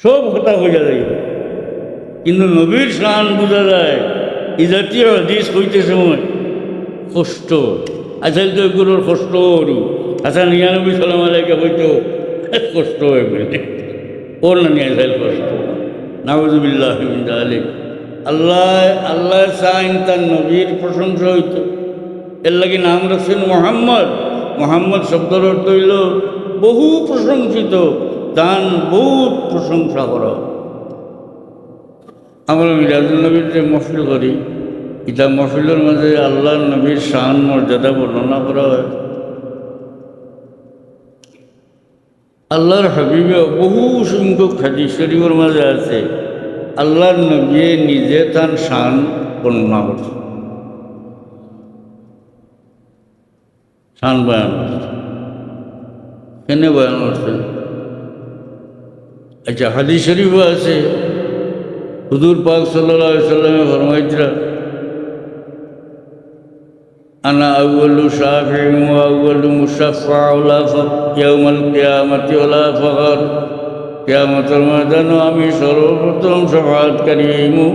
সব কথা বোঝা যায়, কিন্তু নবীর শান বোঝা যায় এই জাতীয় হাদিস হইতে সময় কষ্ট। আচ্ছা তো এগুলোর কষ্ট ওরু আচ্ছা 99 সালাম আলাইকা হইতো কষ্ট হয়ে বলে ওর না নিয়ে যায় কষ্ট। নাউযুবিল্লাহি মিন যালিক। আল্লাহ আল্লাহ চাইন তার নবীর প্রশংসা হইত, এর লাগি নাম রাখছেন মোহাম্মদ। মোহাম্মদ শব্দের অর্থ হইল বহু প্রশংসিত, দান বহুত প্রশংসা করা। আমরা মিরাজুল নবীর যে মহফিল করি, এটা মহফিলের মাঝে আল্লাহর নবীর শান মর্যাদা বর্ণনা করা হয়। আল্লাহর হাবিবে বহু সংখ্যক হাদিস শরীফের মাঝে আছে আল্লাহর নবী নিজে তার শান বর্ণনা করছে, শান বয়ান করছে। কেন বয়ান করছে? আচ্ছা, হাদিস শরীফও আছে হুজুর পাক সাল্লাল্লাহু আলাইহি সাল্লামে ফরমাইতরা আনা আউয়ালু শাফিউন ওয়া আউয়ালু মুশাফফাউ লা ইয়াউমাল কিয়ামাতি ওয়া লা ফখর। কিয়ামতের ময়দানে আমি সর্বপ্রথম শাফাআতকারী হইমু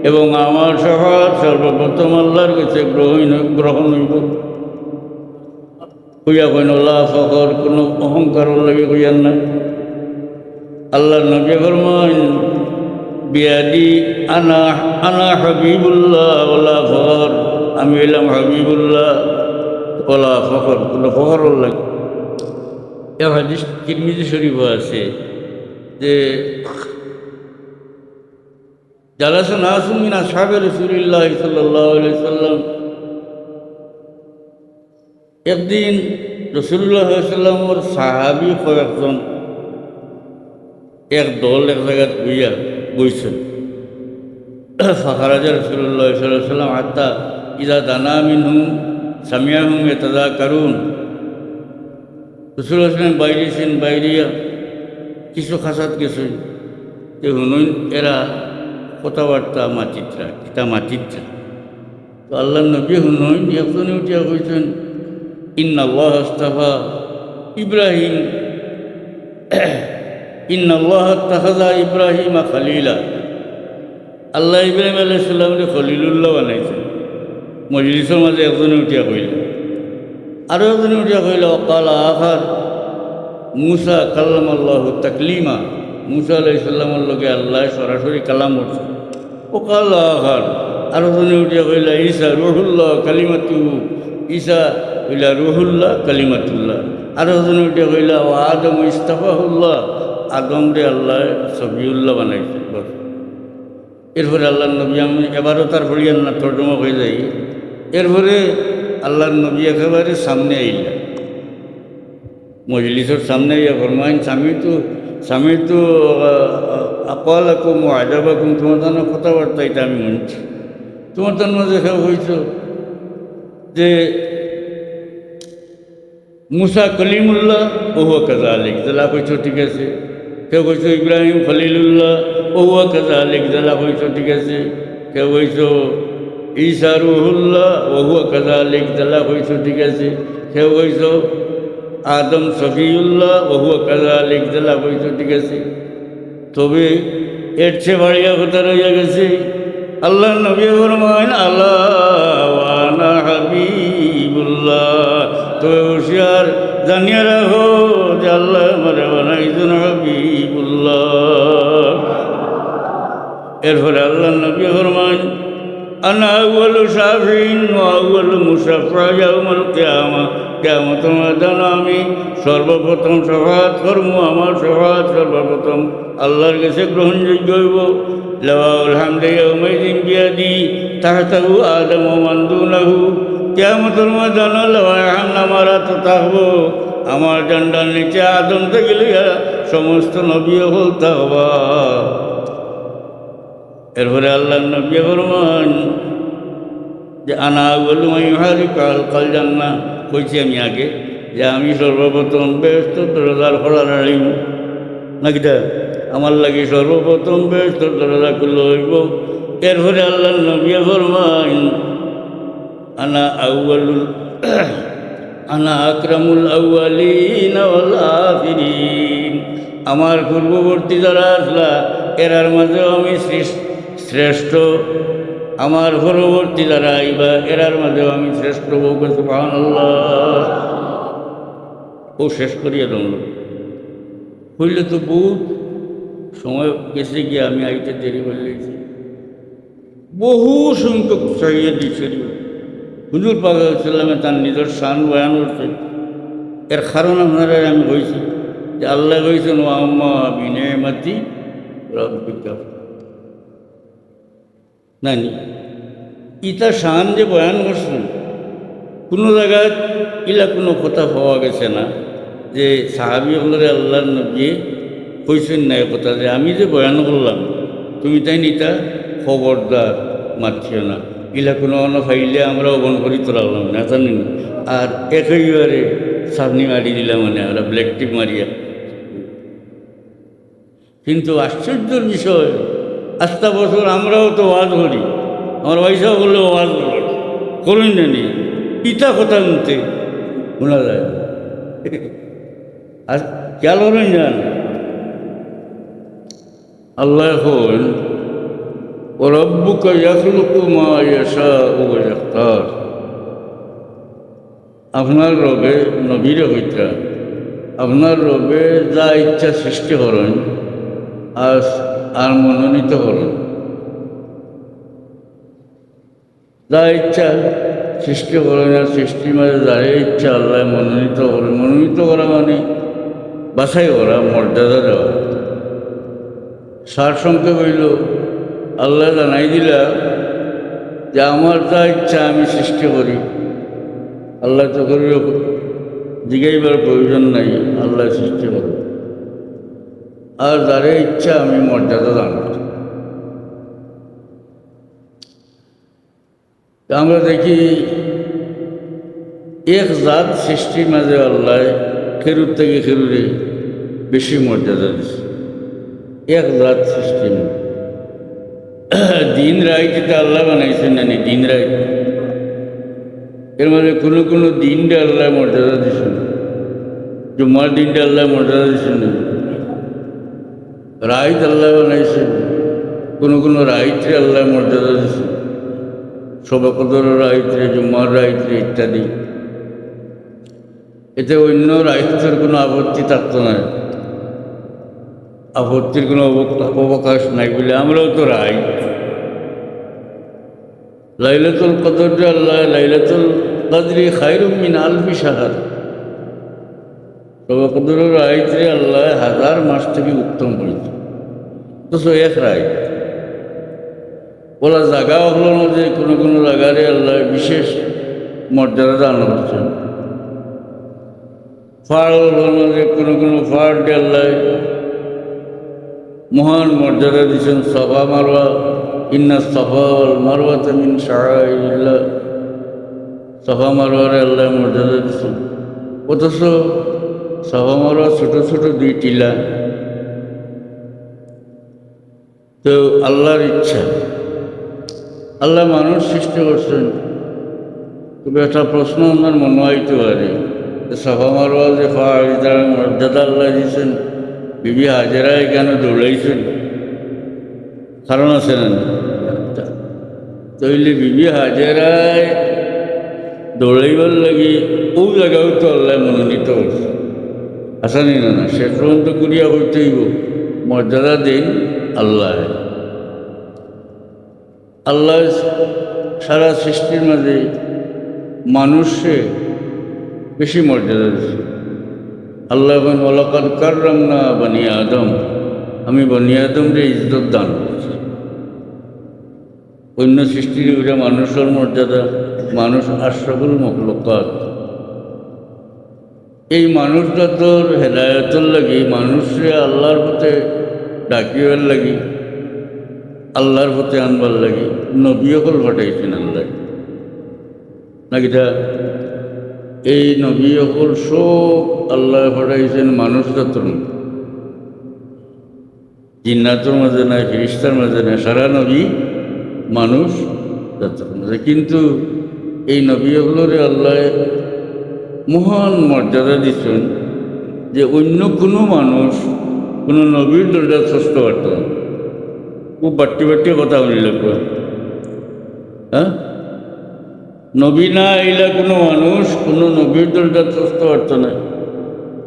এবং আমার শাফাআত সর্বপ্রথম আল্লাহর কাছে গ্রহণ হইব। হইয়া কইন লা ফখর, কোনো অহংকার লাগে হইয়ান না। আল্লাহর নবী ফরমান বিয়াদি আনা আনা হাবিবুল্লাহ ওয়ালা ফখর, আমি হইলাম হাবিবুল্লাহ ওয়ালা ফখর, কোনো ফখর লাগে। এ হাদিস তিরমিজি শরীফ আছে যে জালাসা নাসুম মিন আসহাবি রাসূলিল্লাহ সাল্লাল্লাহু আলাইহি সাল্লাম, একদিন রাসূলুল্লাহ সাল্লাল্লাহু আলাইহি সাল্লামের সাহাবী কয়েকজন এক দল এক জায়গায় বইছেন। ফাখারাজা রাসূলুল্লাহ সাল্লাল্লাহু আলাইহি সাল্লাম হাত্তা ইযা দানা মিনহুম সামিয়াহুম ইয়াতাযাকারুন। রাসূলুল্লাহ সাল্লাল্লাহু আলাইহি সাল্লাম বাইরেছেন, বাইরিয়া কিছু খাসাত গেছেন, যে হুনুন এরা কথাবার্তা মাচিত্রা, কিতা মাচিত্রা। তো আল্লাহ নবী হুনুন একজনে উঠিয়া কইছেন ইন্নাল্লাহ আস্তাফা ইব্রাহিম, ইন্নাল্লাহ আত্তাখাযা ইব্রাহিমা খলিলা। আল্লাহ ইব্রাহিম আলাইহিস সালামকে খলিলুল্লাহ বানাইছেন। মজলিসের মাঝে একজনে উঠিয়া কইল, আরও একজনে উঠিয়া কইল ওয়াকাল আখার মুসা কাল্লামাল্লাহু তাকলিমা, মুসা আলাইহিস সালামের লগে আল্লাহ সরাসরি কালাম করছে। ওয়াকাল আখার, আরও একজনে উঠিয়া কইল ঈসা রুহুল্লাহ কালিমাতুহু, ঈসা হইলা রুহুল্লাহ কালিমাতুল্লাহ। আরও একজনে উঠিয়া কইল ও আদম ইস্তাফাহুল্লাহ, আদমরে আল্লাহ সফিউল্লাহ বানাইছে। বস এরপরে আল্লাহর নবী, আমি এবারও তার পড়িয়ান না তর্জমা হয়ে যাই। এরপরে আল্লাহর নবী একেবারে সামনে আইলেন, মজলিসের সামনে আইয়া ফরমাইন স্বামী তো আকালাকুম ওয়া আজাবাকুম, তোমার তার কথাবার্তা এটা আমি শুনছি। তোমার তার মাঝে কেউ হয়েছ যে মুসা কলিমুল্লাহ ওহুয়া কাযালিক, জেলা কইছ ঠিক আছে। কেউ কইছ ইব্রাহিম খলিলুল্লাহ ওহুয়া কাযালিক, জেলা কইছ ঠিক আছে। কেউ কইছ ঈসা রুহুল্লাহ ওহুয়া কাযালিক, জেলা কইছ ঠিক আছে। কেউ কইছ আদম সফিউল্লাহ ওহুয়া কাযালিক, জেলা কইছ ঠিক আছে। তবে এর চেয়ে বাড়িয়া কথা রইয়া গেছে আল্লাহ নবী ফরমান আল্লাহ ওয়া আনা হাবিবুল্লাহ, তবে হুঁশিয়ার জানিয়ে রাখো যে আল্লাহ আমারে বানাইছেন হাবিবুল্লাহ। এরপরে আল্লাহ নবী ফরমান আনা আউয়ালু শাফিইন ওয়া আউয়ালু মুশাফফা ইয়াউমাল কিয়ামা, কিয়ামতের ময়দানে আমি সর্বপ্রথম শাফাআত করব, আমার শাফাআত সর্বপ্রথম আল্লাহর কাছে গ্রহণযোগ্য হইব। লাওয়াউল হামদি ইয়াউমাইযিন বিয়াদি তাহতাহু আদম ওয়া মান দুনাহু, কিয়ামতের ময়দানে লাওয়ায়ে হামদ আমার হাতে থাকব, আমার ডান্ডার নিচে আদম থেকে লইয়া সমস্ত নবী হল থাকবা। এরপরে আল্লাহ নবী ফরমান যে আনা আউয়ালু মান ইউহারিকু আলকাল জান্নাহ, কইছি আমি আগে যে আমি সর্বপ্রথম বেহেশতের দরজার খোলা রাখব, নাকিটা আমার লাগে সর্বপ্রথম বেহেশতের দরজা খুলে হইব। এরপরে আল্লাহ নবী ফরমান আনা আউয়ালুল আনা আকরামুল আউয়ালিন ওয়াল আখিরিন, আমার পূর্ববর্তী যারা আসলা এরার মাঝেও আমি শ্রেষ্ঠ, আমার পরবর্তী যারা আইবা এরার মাঝেও আমি শ্রেষ্ঠ। বউকে সুবহানাল্লাহ। ও শেষ করিয়া দল হইলে তো বহুত সময় গেছে গিয়ে আমি আইতে দেরি বললেছি। বহু সংখ্যক চাইয়ে দিচ্ছে হুজুর পাক সাল্লামে তার নিজের শান বয়ান করছে। এর কারণ আপনারা আমি কইছি যে আল্লাহ কইছেন ও আম্মা বিনেমাতি রব্বিকা নানি ইটা শান যে বয়ান করছেন কোনো জায়গায় ইলা কোনো কথা পাওয়া গেছে না যে সাহাবি হলরে আল্লাহর নবী কইছেন না এ কথা যে আমি যে বয়ান করলাম তুমি তাই নিতা খবরদার মারছিও না। ইলা কোনো অন্য ফাইলে আমরা অবন করি তোলালাম না জানি না। আর একেবারে সামনি মারি দিলাম মানে আমরা ব্ল্যাক টিপ মারিয়া। কিন্তু আশ্চর্যের বিষয় আস্তা বছর আমরাও তো ওয়াজ করি, আমার পয়সা বললেও ওয়াজ করুন না নি ইটা কথা শুনতে শোনা যায়। আর খেয়াল করেন যান আল্লাহ এখন ওরব্বুকা ইয়াখলুকু মা ইয়াশাউ ওয়া ইয়াখতার। আপনার রবে নবীরে হইতা আপনার রবে যা ইচ্ছা সৃষ্টি করেন আর মনোনীত করেন, যা ইচ্ছা সৃষ্টি করেন আর সৃষ্টির মাঝে যারে ইচ্ছা আল্লাহ মনোনীত করেন। মনোনীত করা মানে বাছাই করা, মর্যাদা দেওয়া। সার সংক্ষেপ হইল আল্লাহ জানাই দিলা যে আমার যা ইচ্ছা আমি সৃষ্টি করি। আল্লাহ তো করি জিগাইবার প্রয়োজন নাই, আল্লাহ সৃষ্টি করে। আর যারে ইচ্ছা আমি মর্যাদা দান করি। আমরা দেখি এক জাত সৃষ্টির মাঝে আল্লাহ খেরুর থেকে খেরুরে বেশি মর্যাদা দিচ্ছে। এক জাত সৃষ্টি দিন রাইতে আল্লাহ বানাইছেন না নি দিন রাইত এর মধ্যে কোনো কোনো দিনটা আল্লাহ মর্যাদা দিচ্ছেন। জুম্মার দিনটা আল্লাহ মর্যাদা দিচ্ছেন না, রাইত আল্লাহ বানাইছেন। কোনো কোনো রাইতে আল্লাহ মর্যাদা দিচ্ছেন, শবে কদর রাইতে, জুম্মার রাইতে ইত্যাদি। এতে অন্য রাইতের কোনো আপত্তি থাকতো না, আপত্তির কোনো অবকাশ নাই বলে আমরাও তো রাইত। লাইলাতুল কদর যে আল্লাহ লাইলাতুল কদরি খায়রুম মিন আলফি শাহর, শবে কদর রাইতে আল্লাহ 1000 মাস থেকে উত্তম করেছে। তো এক রাইত বলা জায়গা হলো না যে কোনো কোনো জায়গারে আল্লাহ বিশেষ মর্যাদা দান করছেন। ফাড় হলো না যে কোনো কোনো ফাড় আল্লাহ মহান মর্যাদা দিচ্ছেন। সফা মারওয়া, ইন্না সফা ওয়াল মারওয়াতা মিন শাআইরিল্লাহ, সফা মারওয়ারে আল্লাহ মর্যাদা দিচ্ছেন। অথচ সফা মারওয়া ছোট ছোট 2 টিলা। তো আল্লাহর ইচ্ছা আল্লাহ মানুষ সৃষ্টি করছেন। তবে একটা প্রশ্ন আমার মনে হইতে পারে, সফা মারওয়া যে ফাড় মর্যাদা আল্লাহ দিচ্ছেন, বিবি হাজেরাই কেন দৌড়াইছেন? কারণ আছে না? তৈলে বিবি হাজেরাই দৌড়াইবার লাগি ও জায়গাও তো আল্লাহ মনোনীত করছে। আসানি না না শেষ পর্যন্ত করিয়া করতে হইব। মর্যাদা দিন আল্লাহ। আল্লাহ সারা সৃষ্টির মাঝে মানুষে বেশি মর্যাদা দিচ্ছে। আল্লাহ বলেন ওয়ালাকাদ কাররামনা বনি আদম, আমি বনি আদমরে ইজ্জত দান করছি। অন্য সৃষ্টির উপরে মানুষের মর্যাদা, মানুষ আশরাফুল মখলুকাত। এই মানুষটা তোর হেদায়তের লাগি, মানুষরে আল্লাহর পথে ডাকিবার লাগি, আল্লাহর পথে আনবার লাগি নবী সকল ঘটাইছেন আল্লাহ। নাকিটা এই নবী সকল সব আল্লাহ ঘটাইছেন মানুষ জাতর, জিন্নাতের মাঝে নাই, ফেরেশতার মাঝে নাই, সারা নবী মানুষ জাতর মাঝে। কিন্তু এই নবী সকলরে আল্লাহ মহান মর্যাদা দিচ্ছেন যে অন্য কোনো মানুষ কোনো নবীর দরজা স্পষ্ট পারত না। খুব বাট্টি বাট্টি কথা বলি লাগবে। হ্যাঁ, নবী না আইলা কোনো মানুষ কোনো নবীর দরজা স্পষ্ট পারত না।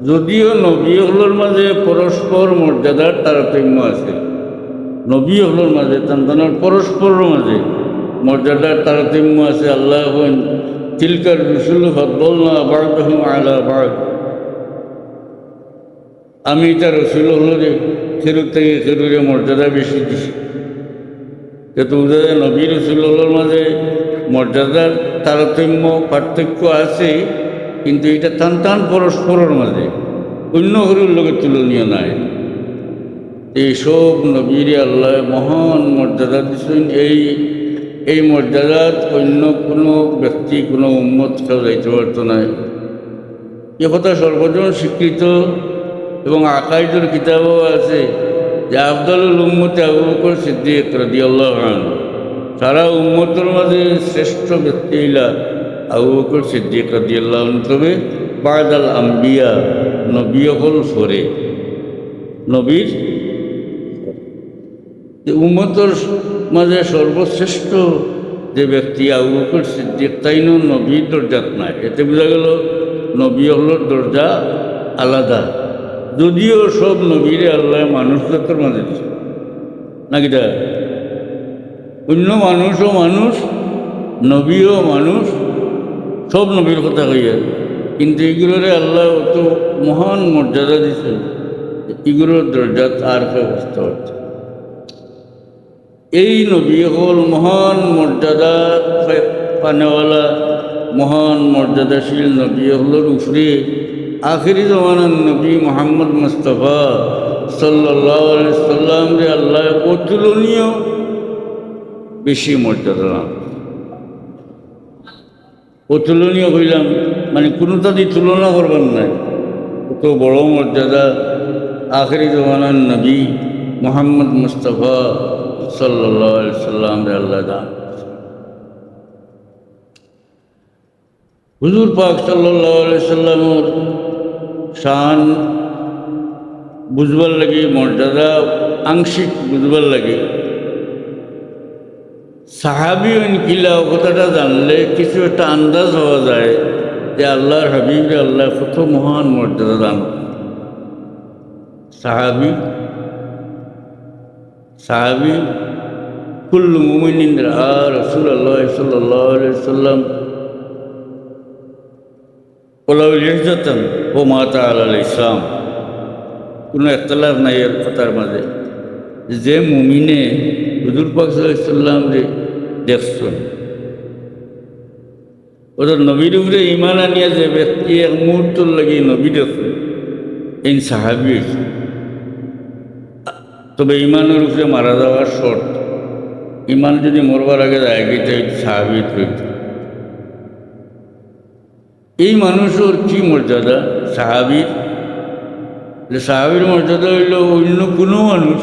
যদিও নবী হলোর মাঝে পরস্পর মর্যাদার তারতম্য আছে, নবী হলোর মাঝে তার পরস্পরের মাঝে মর্যাদার তারতম্য আছে। আল্লাহ তিলকার রসুল ফাদ্দালনা বা'দাহুম আলা বা'দ, আমি তার রসুল হলো রে খেরুর থেকে খেরুরে মর্যাদা বেশি দিছি। কিন্তু নবী রসুল হলোর মাঝে মর্যাদার তারতম্য পার্থক্য আছে, কিন্তু এটা টান পরস্পরের মাঝে অন্য হরুর লোকের তুলনীয় নাই। এইসব নবীরে আল্লাহ মহান মর্যাদা দিচ্ছেন। এই মর্যাদাত অন্য কোনো ব্যক্তি কোনো উম্মত কেউ যাইতে পারত না। এ কথা সর্বজন স্বীকৃত এবং আকাইদুল কিতাবও আছে যে আফদালুল উম্মতে আবু বকর সিদ্দিক রাদিয়াল্লাহু আনহু, সারা উম্মতের মাঝে শ্রেষ্ঠ ব্যক্তি হইলা আবু বকর সিদ্দিক রাদিয়াল্লাহু আনহু। তবে বা'দাল আম্বিয়া, নবী হল সরে, নবীর উম্মতের মাঝে সর্বশ্রেষ্ঠ যে ব্যক্তি আবু বকর সিদ্দিক, তাইনো নবীর দরজাত নাই। এতে বোঝা গেল নবী হলোর দরজা আলাদা। যদিও সব নবীরে আল্লাহ মানুষ জাতের মাঝে দিচ্ছে নাকি, তা অন্য মানুষও মানুষ, নবীও মানুষ, সব নবীর কথা হইয়া, কিন্তু এগুলোরে আল্লাহ অত মহান মর্যাদা দিচ্ছে, এগুলোর দরজাত আর কেউ বুঝতে পারছে। এই নবী হল মহান মর্যাদা পানেওয়ালা, মহান মর্যাদাশীল নবী হলোর উপরে আখিরি জমানার নবী মুহাম্মদ মুস্তাফা সাল্লাল্লাহু আলাইহি সাল্লাম রে আল্লাহ অতুলনীয় বেশি মর্যাদা দান। অতুলনীয় হইলাম মানে কোনো তাদের তুলনা করবার নাই, কত বড় মর্যাদা আখিরি জমানার নবী মুহাম্মদ মুস্তাফা সাল্লাল্লাহু আলাইহি সাল্লাম রে আল্লাহ দান। হুজুর পাক সাল্লাল্লাহু আলাইহি সাল্লামের শান বুঝবার লাগে, মর্যাদা আংশিক বুঝবার লাগে সাহাবি কিলা কথাটা জানলে কিছু একটা আন্দাজ হওয়া যায় যে আল্লাহর হাবিবরে আল্লাহ কত মহান মর্যাদা দান। সাহাবি কুল্লু মুমিনিন রাআ রাসূলুল্লাহ সাল্লাল্লাহু আলাইহি ওয়াসাল্লাম ওলাউ ইজ্জাতান ওয়া মাতা আলাল ইসলাম। কোনো একতলাফ নাই এর কথার মাঝে যে মুমিনে হুজুর পাক সাল্লাল্লাহু আলাইহি ওয়াসাল্লাম রে দেখছেন, ওদের নবীর উপরে ঈমান আনিয়া যে ব্যক্তি এক মুহূর্তর লাগি নবী দেখছেন, এই সাহাবী হয়েছে। তবে ঈমানের উপরে মারা যাওয়ার শর্ত, ঈমান যদি মরবার আগে যায় গেছে সাহাবী হইত। এই মানুষের কি মর্যাদা সাহাবীর? সাহাবীর মর্যাদা হইল অন্য কোনো মানুষ,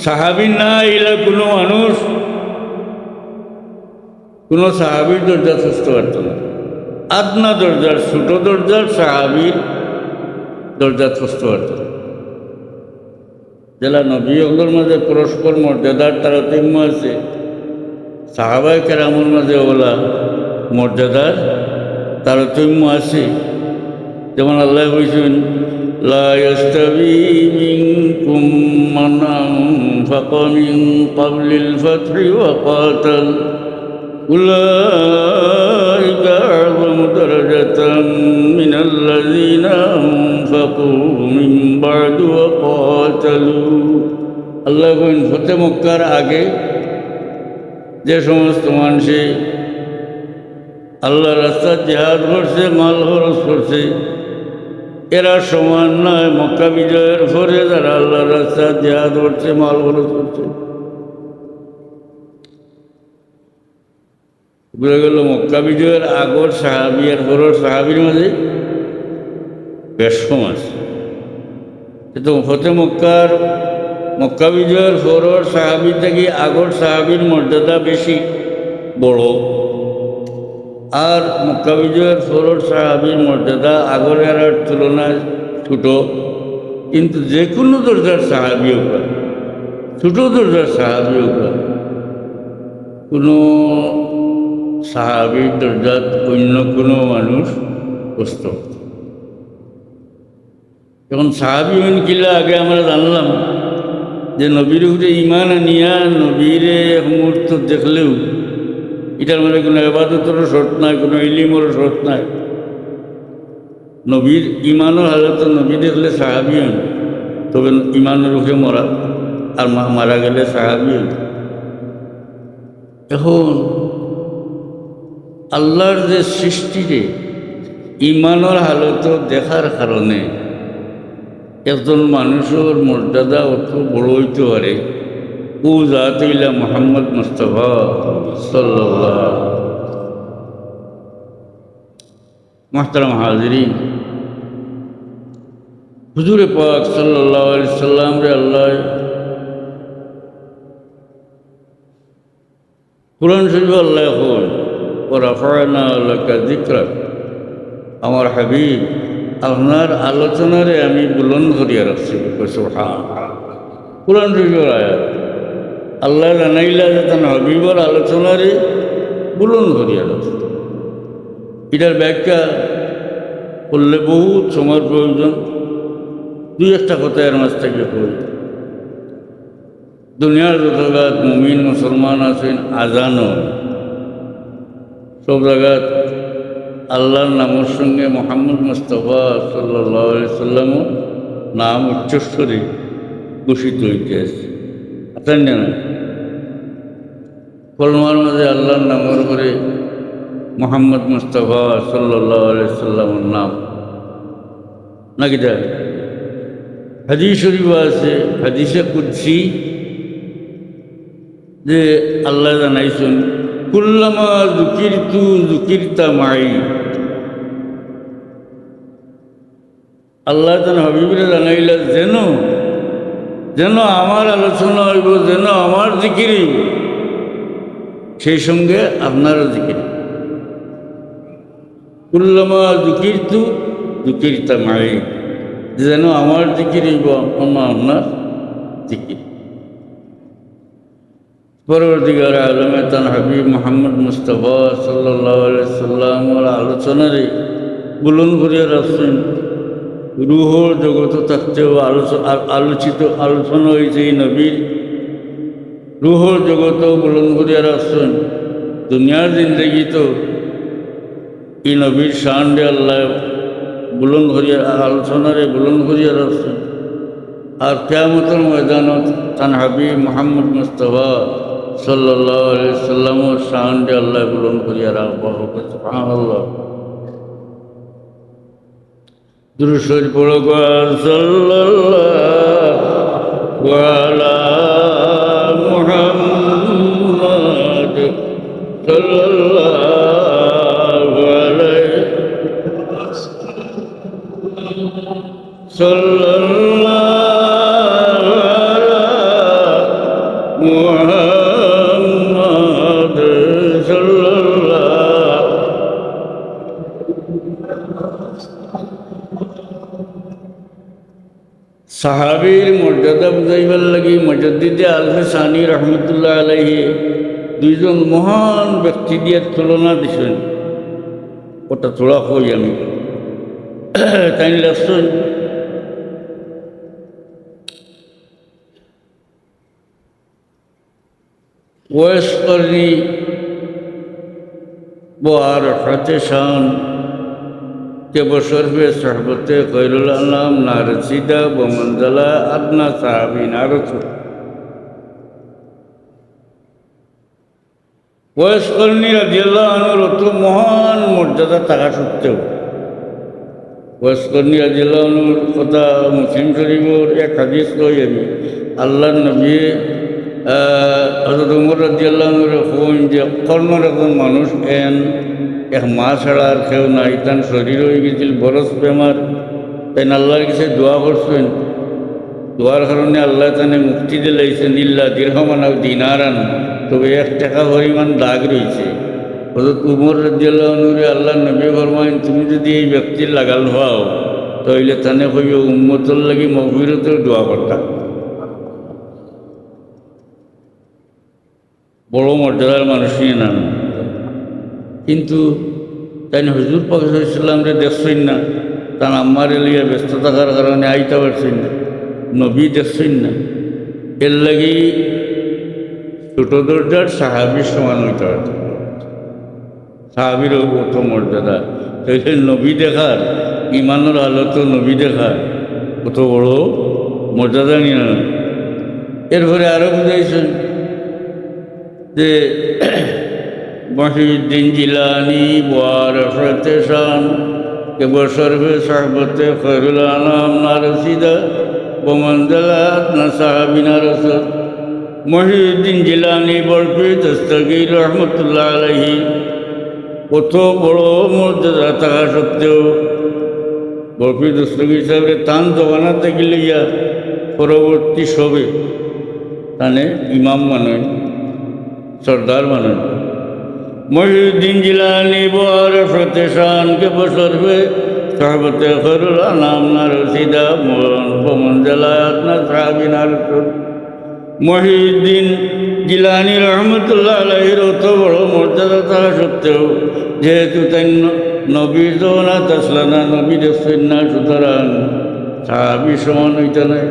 সাহাবী না এলে কোনো মানুষ কোনো সাহাবীর দরজা সুস্থ পারত না। আদনা দরজার, ছোট দরজার সাহাবীর দরজা সুস্থ পারত না। যারা নবী ওগুলোর মাঝে পরস্পর মর্যাদার তারতম্য আছে, সাহাবায়ে কেরামের মাঝে ওলা মর্যাদার তারতম্য আছে। যেমন আল্লাহ বলছেন লা ইয়াস্তাবি মিনকুম মান আনফাকা মিন ক্বাবলিল ফাতহি ওয়া ক্বাতাল উলাইকা আ'যামু দারাজাতান মিনাল্লাযীনা আনফাকু মিন বা'দু ওয়া ক্বাতালু। আল্লাহ বলেন ফতে মক্কার আগে যে সমস্ত মানুষে আল্লাহ রাস্তা জিহাদ করছে, মাল খরচ করছে, এরা সমান নয় মক্কা বিজয়ের পরে যারা আল্লাহ রাস্তা জিহাদ করছে, মাল খরচ করছে। বুঝা গেল মক্কা বিজয়ের আগর সাহাবি আর পরের সাহাবির মাঝে বেশ কম আছে। কিন্তু ফতে মক্কা বিজয়ের পরের সাহাবি থেকে আগর সাহাবির মর্যাদা বেশি বড়, আর মক্কা বিজয়ের পরের সাহাবীর মর্যাদা আগরের তুলনায় ছোট। কিন্তু যে কোনো দরজার সাহাবি হোক, ছোটো দরজার সাহাবি হোক, কোনো সাহাবির দরজাত অন্য কোনো মানুষ কষ্ট। এখন সাহাবি হইন কিলা আগে আমরা জানলাম যে নবীর উপরে ইমান আনিয়া নবীরে মুহূর্ত দেখলেও এটার মানে কোনো এবাদতেরও শর্ত নাই, কোনো ইলিমেরও শর্ত নাই। নবীর ইমানের হালত নবী দেখলে সাহাবি হইন, তবে ইমানের উপরে মরা, আর মারা গেলে সাহাবি হইন। এখন আল্লাহর যে সৃষ্টিরে ইমানের হালত দেখার কারণে একজন মানুষের মর্যাদা অত বড় হইতে পারে। ও জাত ইলা মুহাম্মদ মুস্তাফা সাল্লাল্লাহু মুহতারাম হাজিরিন, হুজুরে পাক সাল্লাল্লাহু আলাইহি সাল্লাম রে আল্লাহ কুরআন শরীফ আল্লাহ কই ওয়া রাফা'না লাকা যিকরাক, আমার হাবিব আপনার আলোচনারে আমি বুলন্দ করিয়া রাখছি। সুবহানাল্লাহ, কুরআন শরীফের আয়াত। আল্লাহ জানাইলা যে তার হাবিবর আলোচনারে বুলন্দ করিয়া রাখছি। এটার ব্যাখ্যা করলে বহুত সময়ের প্রয়োজন। দুই একটা কথা এর মাঝ থেকে কই। দুনিয়ার যত জায়গাত মুমিন মুসলমান আছেন আজান সব জায়গাত আল্লাহর নামের সঙ্গে মুহাম্মদ মুস্তাফা সাল্লাল্লাহু আলাইহি সাল্লামও নাম উচ্চস্বরে ঘোষিত হইতে আছে। আছেন না কলমার মাঝে আল্লাহর নামের করে মুহাম্মদ মুস্তাফা সাল্লাল্লাহু আলাইহি সাল্লামের নাম নাকি দেয়। হাদিস শরীফ আছে, হাদিসে কুদসি, যে আল্লাহ জানাইছেন কুল্লামা যুকিরতু যুকিরতা মাই। আল্লাহ তার হাবিবরে জানাইলা যেন যেন আমার আলোচনা হইব, যেন আমার জিকির হইব, সেই সঙ্গে আপনারও জিকির। কুল্লামা যুকিরতু যুকিরতা মাই, যেন আমার জিকির হইব আপনার জিকির। পরবর্তীকার আলমে তান হাবিব মুহাম্মদ মুস্তাফা সাল্লাল্লাহু আলাইহি সাল্লামের আলোচনারে বুলন্দ করিয়া রাখছেন। রুহর জগৎ থাকতেও আলোচিত আলোচনা হয়েছে এই নবীর। রুহর জগতেও বুলন্দ করিয়া রাখছেন। দুনিয়ার জিন্দগি তো এই নবীর শান দে আল্লাহ বুলন্দ করিয়া আলোচনারে বুলন্দ করিয়া রাখছেন। আর কিয়ামতের ময়দানত তান হাবিব মুহাম্মদ মুস্তাফা সাল্লাল্লাহু আলাইহি সাল্লামের শান দে আল্লাহ বুলন্দ করিয়া রাখবা হবে। সুবহানাল্লাহ। দুরূদ শরীফ পড়ো সাল্লাল্লাহু আলা মুহাম্মাদ সাল্লাল্লাহু আলাইহি সাল্লাল্লাহু আলা মুহাম্মাদ সাল্লাল্লাহু। সাহাবীর মর্যাদা বুঝাইবার লাগি মুজাদ্দিদে আলফে সানি রহমতুল্লাহ আলাইহি দুইজন মহান ব্যক্তি দিয়ে তুলনা দিছেন। ওটা থোড়া হই আমি তাই লাগছেন। ওয়েস করনি বার হতে শান के बशरफ सहबत खैरुल अनाम नारसिदा व मंजला अदना साहबी नारस। ওয়াইস করনি রাদিয়াল্লাহু আনহুর অত মহান মর্যাদা থাকা সত্ত্বেও ওয়াইস করনি রাদিয়াল্লাহু আনহুর কথা মুসলিম শরীফের এক হাদিস কই আমি। আল্লাহর নবী হযরত ওমর রাদিয়াল্লাহু আনহুর কইন যে কর্মের একজন মানুষ এক মা ছাড়া আর কেউ নাই, তার শরীর হয়ে গেছিল বরস বেমার। তাই আল্লাহর কাছে দোয়া করছেন। দোয়ার কারণে আল্লাহ তানে মুক্তি দিলাইছেন। ইল্লা দিরহামান আও দিনারান, তবে 1 টাকা পরিমাণ দাগ রয়েছে। হযরত উমর রাদিয়াল্লাহু আনহু আল্লাহর নবী ফরমায়েন তুমি যদি এই ব্যক্তির লাগাল হও তাইলে তানে কইও উম্মতর লাগি মগফিরতের দোয়া করতা। বড় মর্যাদার মানুষ নিয়ে নাম, কিন্তু তাই হুজুর পাক সাল্লাল্লাহু দেখছেন না, তার আম্মার এলিয়া ব্যস্ত থাকার কারণে আইতে পারছেন না, নবী দেখছেন না, এর লাগি ছোট দরজার সাহাবির সমান হইতে পারত। সাহাবিরও কত মর্যাদা, তাইলে নবী দেখার ইমানের হালত নবী দেখার কত বড় মর্যাদা নিয়ে। এরপরে আরো বুঝাইছেন যে মহিউদ্দিন জিলানি ওয়ারফতে শান কে বসরবে সাহবতে খয়রুল আনাম না রসিদা বমঞ্জলাত না সাহাবিনা রসদ। মহিউদ্দিন জিলানি বরফি দস্তগীর রহমতুল্লাহ আলাইহি কত বড় মর্যাদা থাকা সত্ত্বেও বরফি দস্তগীর সাহেবের তান জবানাতে গেলিয়া পরবর্তী সবে তানে ইমাম মানেন, সর্দার মানেন। মহিউদ্দিন জিলানি বরফতে শান কে বসরবে সাহবতে খয়রুল আনাম না রসিদা বমঞ্জলাত না সাহাবিনা রসদ। মহিউদ্দিন জিলানি রহমতুল্লাহ আলাইহির অত বড় মর্যাদা থাকা সত্ত্বেও যেহেতু তাই নবীর জওয়ানাত আসলা না, নবী দেখছেন না, সুতরাং সাহাবি সমান হইতে নাই।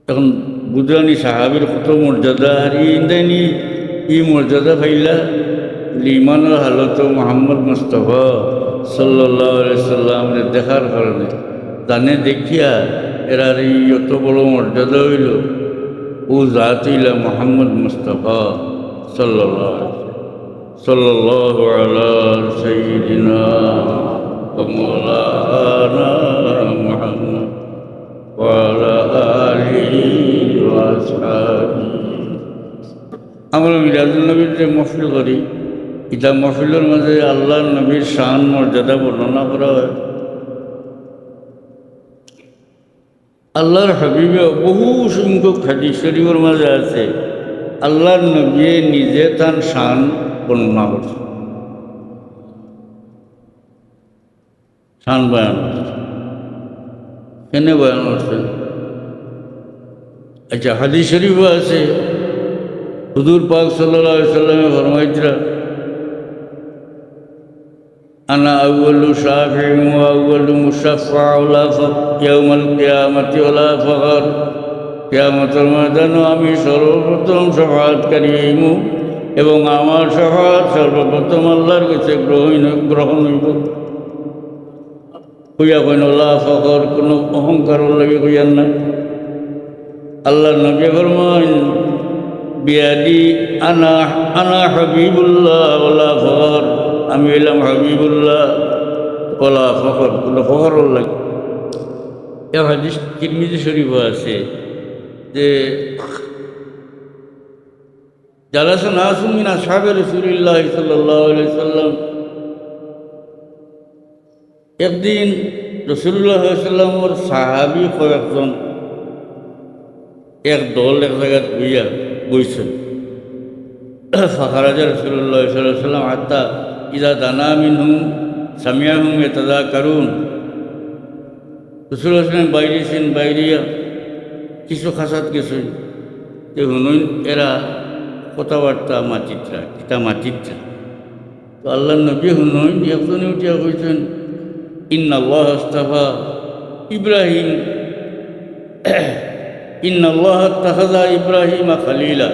এখন বুঝলানি সাহাবির কত মর্যাদা, আর ইন্দানি ই মর্যাদা পাইলা ইমানের হালত মোহাম্মদ মুস্তাফা সাল্লাল্লাহু আলাইহি সাল্লামের দেখার কারণে জানে দেখিয়া এরার এই অত বড় মর্যাদা হইল। ও জাত হইলা মোহাম্মদ মুস্তাফা সাল্লাল্লাহু আলা সাইয়্যিদিনা ওয়া মাওলানা মুহাম্মদ ওয়া আলা আলিহি ওয়া আসহাবিহি। আমরা মিলাদুন নবীর যে মহফিল করি, এটা মহফিলের মাঝে আল্লাহর নবীর শান মর্যাদা বর্ণনা করা হয়। আল্লাহর হাবিবে বহু সংখ্যক হাদিস শরীফের মাঝে আছে আল্লাহর নবী নিজে তার শান বর্ণনা করছে, শান বয়ান করছে। কেন বয়ান করছেন? আচ্ছা, হাদিস শরীফও আছে হুজুর পাক সাল্লাল্লাহু আলাইহি সাল্লামে ফরমাইতরা আনা আউয়ালু শাফি'in ওয়া আউয়ালু মুশাফফা'u লা ইয়াউমাল কিয়ামাতি ওয়া লা ফাখর। কিয়ামতের ময়দানে আমি সর্বপ্রথম শাফাআতকারী হইমু এবং আমার শাফাআত সর্বপ্রথম আল্লাহর কাছে গ্রহণ হইব। কইয়া কইন লা ফাখর, কোনো অহংকার লাগে কইয়ান না। আল্লাহর নবী ফরমান বিয়াদি আনা আনা হাবিবুল্লাহ ওয়া লা ফাখর, আমি এলাম হাবিবুল্লাহ ওলা ফখর, কোনো ফখর লাগে। এ হাদিস তিরমিজি শরীফে আছে যে জালাসা নাসুম মিন আসহাবি রাসূলিল্লাহ সাল্লাল্লাহু আলাইহি সাল্লাম, একদিন রাসূলুল্লাহ সাল্লাল্লাহু আলাইহি সাল্লামের সাহাবী কয়েকজন এক দল এক জায়গায় বইছেন। ফাখারাজা রাসূলুল্লাহ সাল্লাল্লাহু আলাইহি সাল্লাম হাত্তা ইদা দানা মিনহুম সামিয়াহুম ইয়াতাযাকারুন। রাসূলুল্লাহ সাল্লাল্লাহু আলাইহি সাল্লাম বাইরেছেন, বাইরিয়া কিছু খাসাত গেছেন যে হুনুন এরা কথাবার্তা মাতিত্রা, কিতা মাতিত্রা। তো আল্লাহ নবী হুনুন একজনে উঠিয়া কইছেন ইন্নাল্লাহ আস্তাফা ইব্রাহিম, ইন্নাল্লাহ আত্তাখাযা ইব্রাহিমা খলিলা।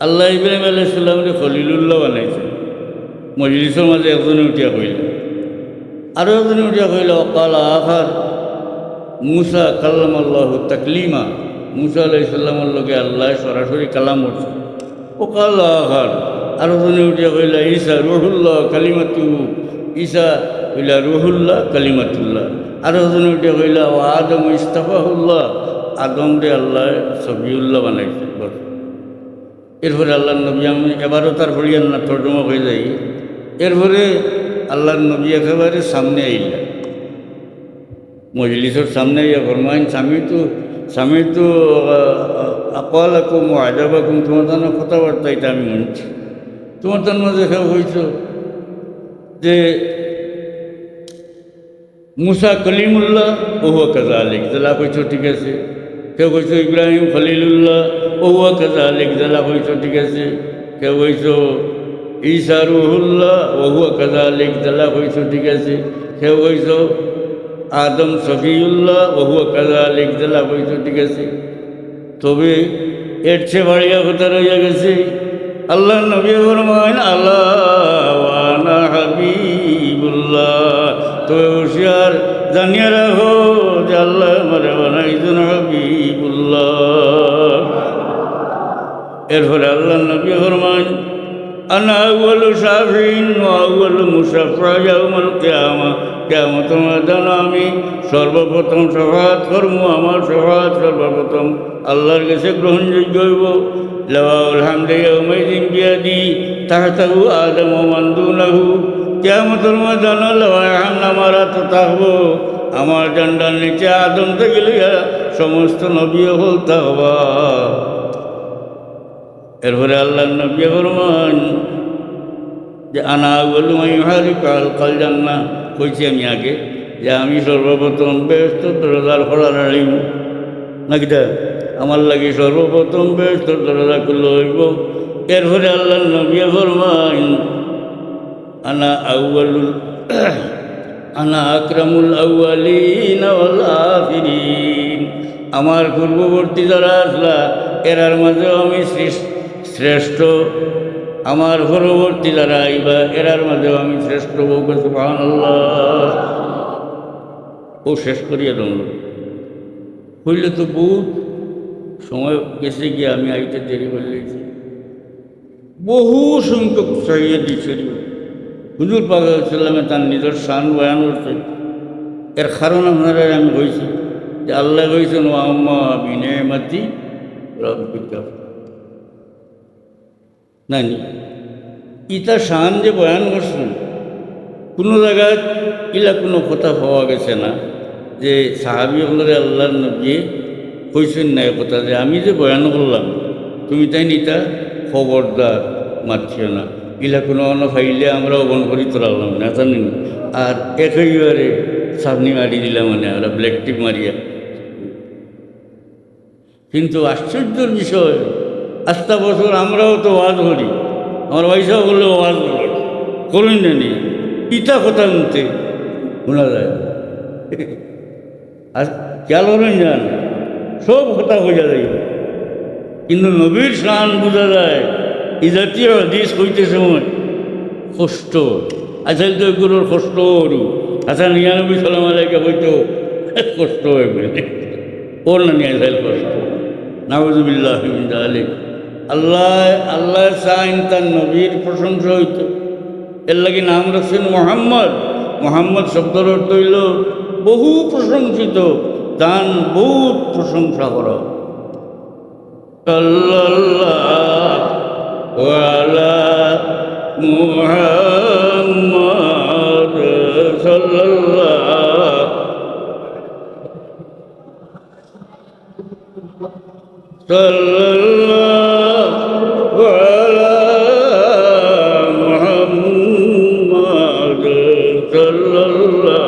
আল্লাহ ইব্রাহিম আলাইহিস সালামকে খলিলুল্লাহ বানাইছেন। মজলিসের মাঝে একজনে উঠিয়া কইল, আরও একজনে উঠিয়া কইল অকাল আখার মুসা কাল্লামাল্লাহু তাকলিমা, মুসা আলাইহিস সালামের লগে আল্লাহ সরাসরি কালাম করছে। অকাল আখার আরও একজনে উঠিয়া কইল ঈসা রুহুল্লাহ কালিমাতু, ঈসা কইলা রুহুল্লাহ কালিমাতুল্লাহ। আরও একজনে উঠিয়া কইলা ও আদম ইস্তাফাহুল্লাহ, আদম রে আল্লাহ সবিউল্লাহ বানাইছে। এরপরে আল্লাহর নবী, আমি এবারও তার পড়িয়ান না, তর্জমা হয়ে যাই। এরপরে আল্লাহর নবী একেবারে সামনে আইলেন, মজলিসের সামনে আইয়া ফরমাইন স্বামী তো আকালাকুম ওয়া আজাবাকুম, তোমার তার কথাবার্তা এটা আমি শুনছি। তোমার তার মাঝে কেউ হয়েছ যে মুসা কলিমুল্লাহ ওহুয়া কাজালিক জেলা কইছো ঠিক আছে। কেউ কইছো ইব্রাহিম খলিলুল্লাহ ওহুয়া কাজালিক জেলা কইছো ঠিক আছে। কেউ কইছো ঈসা রুহুল্লাহ ওহুয়া কাজালিক জেলা কইছো ঠিক আছে। কেউ কইছো আদম সফিউল্লাহ ওহুয়া কাজালিক জেলা কইছো ঠিক আছে। তবে এর চেয়ে বাড়িয়া কথা রইয়া গেছে আল্লাহ নবী ফরমান আল্লাহ ওয়ানা হাবিবুল্লাহ। তবে হুশিয়ার জানিয়ে রাখো যে আল্লাহ আমারে বানাইছেন হাবিবুল্লাহ। এরপরে আল্লাহ নবী ফরমান আনা আউয়ালু শাফিঈন ওয়া আউয়ালু মুশাফফা ইয়াউমাল কিয়ামা। কিয়ামতের ময়দানে আমি সর্বপ্রথম শাফাআত করবো। আমার শাফাআত সর্বপ্রথম আল্লাহর কাছে গ্রহণযোগ্য হইব। লাওয়াউল হামদি ইয়াউমাইযিন বিয়াদি তাহতাহু আদম ওয়া মান দুনাহু। কিয়ামতের ময়দানে লাওয়ায়ে হামদ আমার হাতে থাকবো। আমার ঝান্ডার নিচে আদম থেকে লইয়া সমস্ত নবীও হল থাকবা। এরপরে আল্লাহ নবী ফরমান যে আনা আউয়ালু মান ইউহারিকু আলকাল জান্নাহ। কইছি আমি আগে যে আমি সর্বপ্রথম বেহেশত দরজার খোলা রাখিব নাকি তা আমার লাগে সর্বপ্রথম বেহেশত দরজা খুলে হইব। এরপরে আল্লাহ নবী ফরমান আনা আউয়ালুল আনা আকরামুল আউয়ালিন ওয়াল আখিরিন। আমার পূর্ববর্তী যারা আসলা এরার মাঝেও আমি শ্রেষ্ঠ। আমার পূর্ববর্তী যারা আইবা এরার মাঝেও আমি শ্রেষ্ঠ। বউকে সুবহানাল্লাহ। ও শেষ করিয়া দমল হইলে তো বহুত সময় গেছে গিয়ে আমি আইতে দেরি করে লেগেছি। বহু সংখ্যক চাইয়ে দিয়েছে হুজুর পাক সাল্লামে তার নিজের শান বয়ান করছে। এর কারণ আপনারা আমি কইছি যে আল্লাহ কইছেন ওয়া আম্মা বিনিআমাতি রাব্বিকা নানি ইটা শান যে বয়ান করছেন কোনো জায়গায় ইলা কোনো কথা পাওয়া গেছে না যে সাহাবি হলরে আল্লাহর নবী কইছেন না কথা যে আমি যে বয়ান করলাম তুমি তাই নিতা খবরদার মারছিও না। ইলা কোনো অন্য ফাইলে আমরা অবন করি তোলালাম না জানেন। আর একেবারে সামনি মারি দিলাম মানে আমরা ব্ল্যাক টিপ মারিয়া। কিন্তু আশ্চর্যের বিষয় আস্তা বছর আমরাও তো ওয়াজ করি, আমার পয়সাও বললেও ওয়াজ করুন জানি ইটা কথা শুনতে শোনা যায়। আর খেয়াল করেন যান সব কথা বোঝা যায় কিন্তু নবীর শান বোঝা যায়। এই জাতীয় হাদিস কইতে সময় কষ্ট আসল তো এগুলোর কষ্ট করু আচ্ছা ৯৯ সালাম আলাইকে হয়তো কষ্ট হয়ে গেলে ওর না নিয়ে আসল কষ্ট নাউযুবিল্লাহি মিন যালিক। আল্লাহ চাইন তার নবীর প্রশংসা হইত। এর লাগি নাম রাখছেন মোহাম্মদ। মোহাম্মদ শব্দের অর্থ হইল বহু প্রশংসিত, তান বহুত প্রশংসা করা। সাল্লাল্লাহু আলা মুহাম্মদ সাল্লাল্লাহু আলা মুহাম্মদ সাল্লাল্লাহু।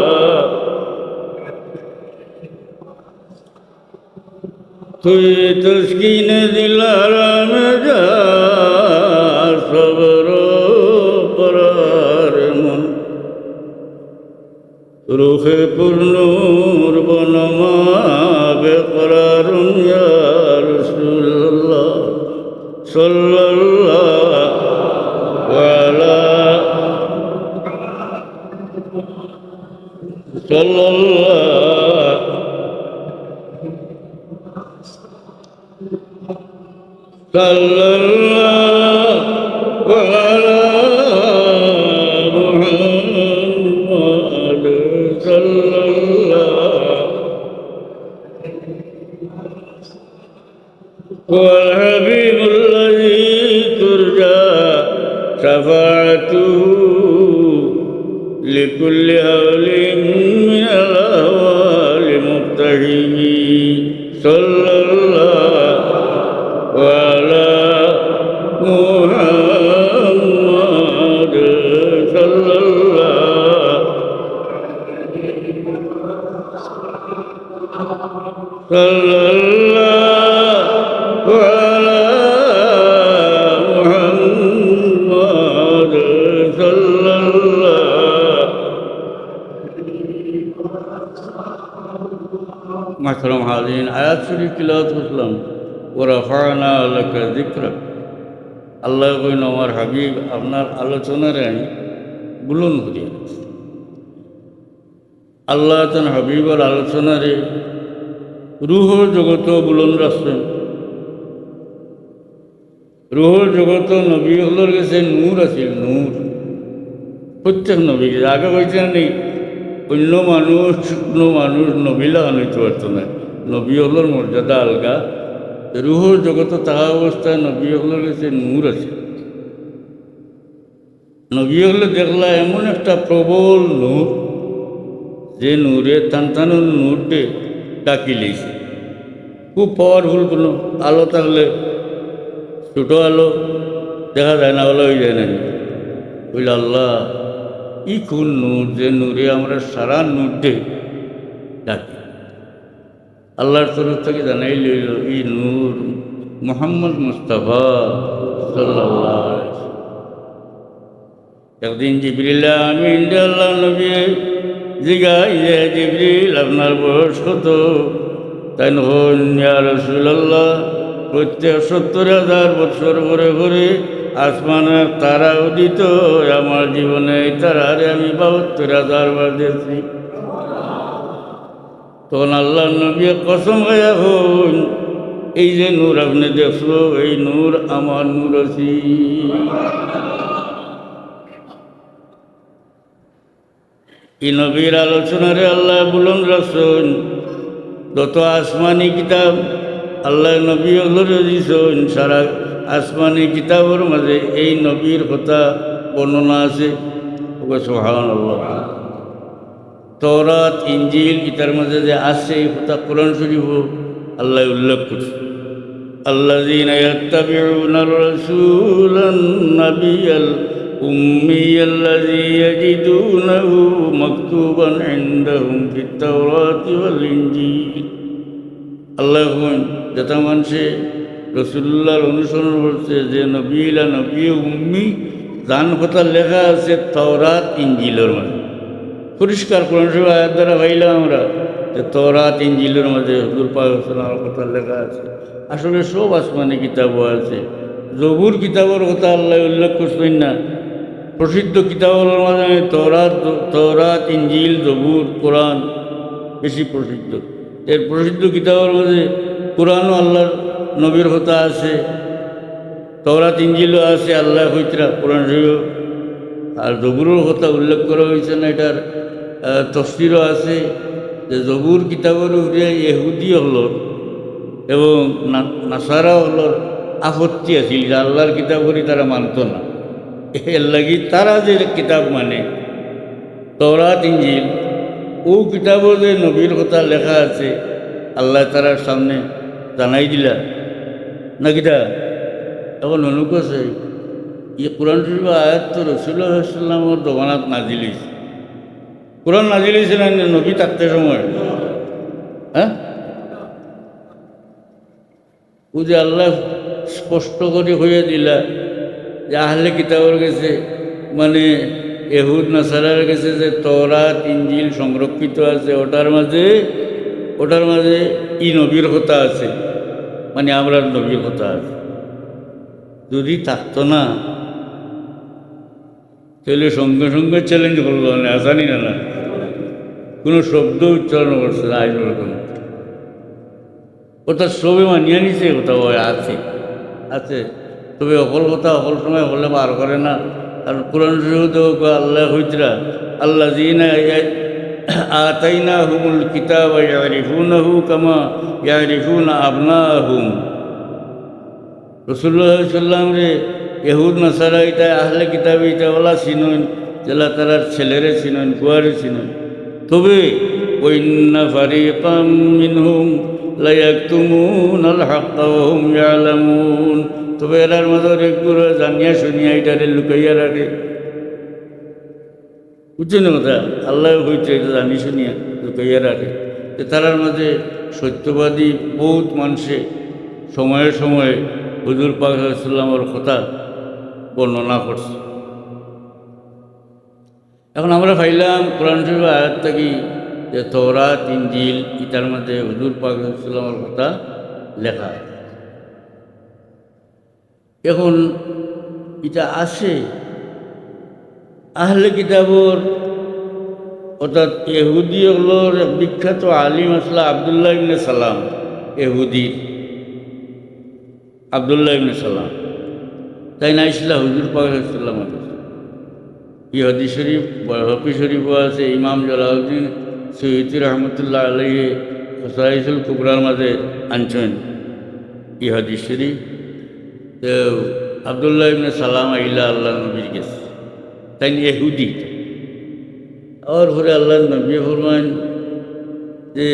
তুই তসকিন দিলার যা সবর পরার মন রুহে পূর্ণর বনমা বেকরারুন ইয়া রাসূলুল্লাহ সাল্লাল্লাহু আলা সাল্লাল্লাহু সাল্লাল্লাহু আলা মুহাম্মদ সাল্লাল্লাহু ওয়াল হাবিবুল্লাযী তুরজা শাফাআতুহু লিকুল্লি হাওলিন মিনাল আহওয়ালি মুক্তাহিমি সাল্লাল্লাহু আলা মুহাম্মদ সাল্লাল্লাহু সাল্লাল্লাহু আলা মুহাম্মাদ সাল্লাল্লাহু মাহতারাম হাজিরিন, আয়াত শরীফ তিলাওয়াত করলাম। ওয়া রাফা'না লাকা যিকরাক। আল্লাহ কইন আমার হাবিব আপনার আলোচনারে আমি বুলন্দ করিয়া দিচ্ছি। আল্লাহ তান হাবিবর আলোচনারে রুহর জগত বুলন্দ রাখছেন। রুহর জগত নবী হলোর কাছে নূর আছিল, নূর। প্রত্যেক নবী আগে কইছেন নেই অন্য মানুষ নবীলা আনিতে পারত না। নবী হলোর মর্যাদা আলগা। রুহর জগত তাহা অবস্থায় নবী হলোর কাছে নূর আছে। নবী হলে দেখলা এমন একটা প্রবল নূর, যে নূরে টান নূর দিয়ে ডাকি লেছে। খুব পাওয়ারফুল কোনো আলো থাকলে ছোটো আলো দেখা যায় না, আলো হয়ে যায় না। বলল আল্লাহ ই কোন নূর, যে নূরে আমরা সারা নূর দিয়ে ডাকি। আল্লাহর তরফ থেকে জানাই লইল এই নূর মুহাম্মদ মুস্তাফা সাল্লাল্লাহু আলাইহি ওয়াসাল্লাম। একদিন জিবরিল আমিন আল্লাহ নবী জিগাই যে জিবরিল আপনার বয়স কত? তাই হন ইয়া রাসূলুল্লাহ প্রত্যেক ৭০,০০০ বছর করে করে আসমানের তারা উদিত, আমার জীবনে এই তারারে আমি ৭২,০০০ বার দেখছি। তখন আল্লাহ নবী কসম খাইয়া হন এই যে নূর আপনি দেখলো এই নূর আমার নূর আছি। এই নবীর আলোচনারে আল্লাহ বুলন্দ রাখছেন। যত আসমানি কিতাব আল্লাহ নবী হলরে দিয়েছেন, সারা আসমানি কিতাবের মাঝে এই নবীর কথা বর্ণনা আছে। সুবহানাল্লাহ। তওরাত ইনজিল ইতার মাঝে যে আছে এই কথা কোরআন শরীফ আল্লাহ উল্লেখ করছে। আল্লাযীনা ইয়াত্তাবিউনার রাসূলান নাবিয়াল উম্মিয়াল্লাযী ইয়াজিদুনাহু মাকতুবান ইনদাহুম ফিত তাওরাতি ওয়াল ইনজিল। আল্লাহ যত মানুষে রাসূলুল্লাহর অনুসরণ করছে, যে নবীলা নবী উম্মি জান কথা লেখা আছে তাওরাত ইনজিলের মাঝে। পরিষ্কার কোরআন শরীফ আয়াত দ্বারা ভাইলাম আমরা যে তাওরাত ইনজিলের মাঝে হুজুর পাক সাল্লাল্লাহু কথা লেখা আছে। আসলে সব আসমানি কিতাবও আছে। জবুর কিতাবের কথা আল্লাহ উল্লেখ করছেন না। প্রসিদ্ধ কিতাবের মাঝে তাওরাত ইনজিল জবুর কোরআন বেশি প্রসিদ্ধ। এর প্রসিদ্ধ কিতাবের মাঝে কোরআনও আল্লাহর নবীর কথা আছে, তাওরাত ইনজিলও আছে আল্লাহ হইতরা কোরআন শরীফ। আর জবুরের কথা উল্লেখ করা হয়েছে না, এটার তফসিরও আছে যে জবুর কিতাবের উপরে ইহুদি হলর এবং নাসারা হলর আপত্তি আছিল যে আল্লাহর কিতাবরি তারা মানত না। এর লাগি তারা যে কিতাব মানে তাওরাত ইনজিল, ও কিতাবও যে নবীর কথা লেখা আছে আল্লাহ তারার সামনে জানাই দিলা না কিতা। এখন অনুক আছে কোরআন শরীফ আয়াত তো রাসূলুল্লাহ সাল্লাল্লাহু আলাইহি ওয়াসাল্লামের দোকানাত নাজিল হয়েছে। কোরআন নাজিল হয়েছে না নবী থাকতে সময়? হ্যাঁ, ও যে আল্লাহ স্পষ্ট করে হয়ে দিলা যে আহলে কিতাবের কাছে মানে ইহুদ নাসারার কাছে যে তাওরাত ইনজিল সংরক্ষিত আছে, ওটার মাঝে ই নবীর কথা আছে, মানে আমরা নবীর কথা আছে। যদি থাকতো না তাহলে সঙ্গে সঙ্গে চ্যালেঞ্জ করলো না, আসানি না কোনো শব্দ উচ্চারণ করছে না, আইন কোনো ওটা সবে মানিয়ে নিছে। কোথাও আছে আছে, তবে অকল কথা অকল সময় হলে বার করে না। কারণ কোরআন শরীফ আল্লাহ হইতরা আল্লাযীনা আতাইনাহুমুল কিতাবা ইয়ারিফুনাহু কামা ইয়ারিফুনা আবনাহুম। রাসূলুল্লাহ সাল্লাল্লাহু আলাইহি ওয়াসাল্লাম রে ইহুদ নাসারা এটা আহলে কিতাব এটা ওলা চিনন, জেলা তারার ছেলেরে চিনন, কুয়ারে চিনন। তবে ওয়াইন্না ফারিকাম মিনহুম লা ইয়াকতুমুনাল হাক্কা ওয়া হুম ইয়ালামুন। তবে এরার মাঝে একগুলো জানিয়া শুনিয়া এটারে লুকাইয়া রাখে। বুঝছেন কথা? আল্লাহ হইতে এটা জানি শুনিয়া লুকাইয়া রাখে। তারার মাঝে সত্যবাদী বহুত মানুষে সময়ে সময়ে হুজুর পাক সাল্লামের কথা বর্ণনা করছে। এখন আমরা পাইলাম কোরআন শরীফের আয়াত থাকি যে তওরাত ইনজিল ইটার মধ্যে হুজুর পাক সাল্লামের কথা লেখা। এখন এটা আছে আহলে কিতাবর অর্থাৎ ইহুদি হলোর বিখ্যাত আলিম আসলা আবদুল্লাহ ইবনে সালাম, ইহুদির আবদুল্লাহ ইবনে সালাম, তাই না ইসলা হুজুর পাক সাল্লাম ই হাদিস শরীফ হকি শরীফও আছে। ইমাম জালালউদ্দিন সৈয়দি রহমতুল্লাহ আলাইহি খসাইসুল কুবরার মাঝে আনছেন ই হাদিস শরীফ। তো আবদুল্লাহ ইবনে সালাম আইলা আল্লাহ নবীর গেছে, তাই ইহুদি। আর পরে আল্লাহ নবী ফরমান যে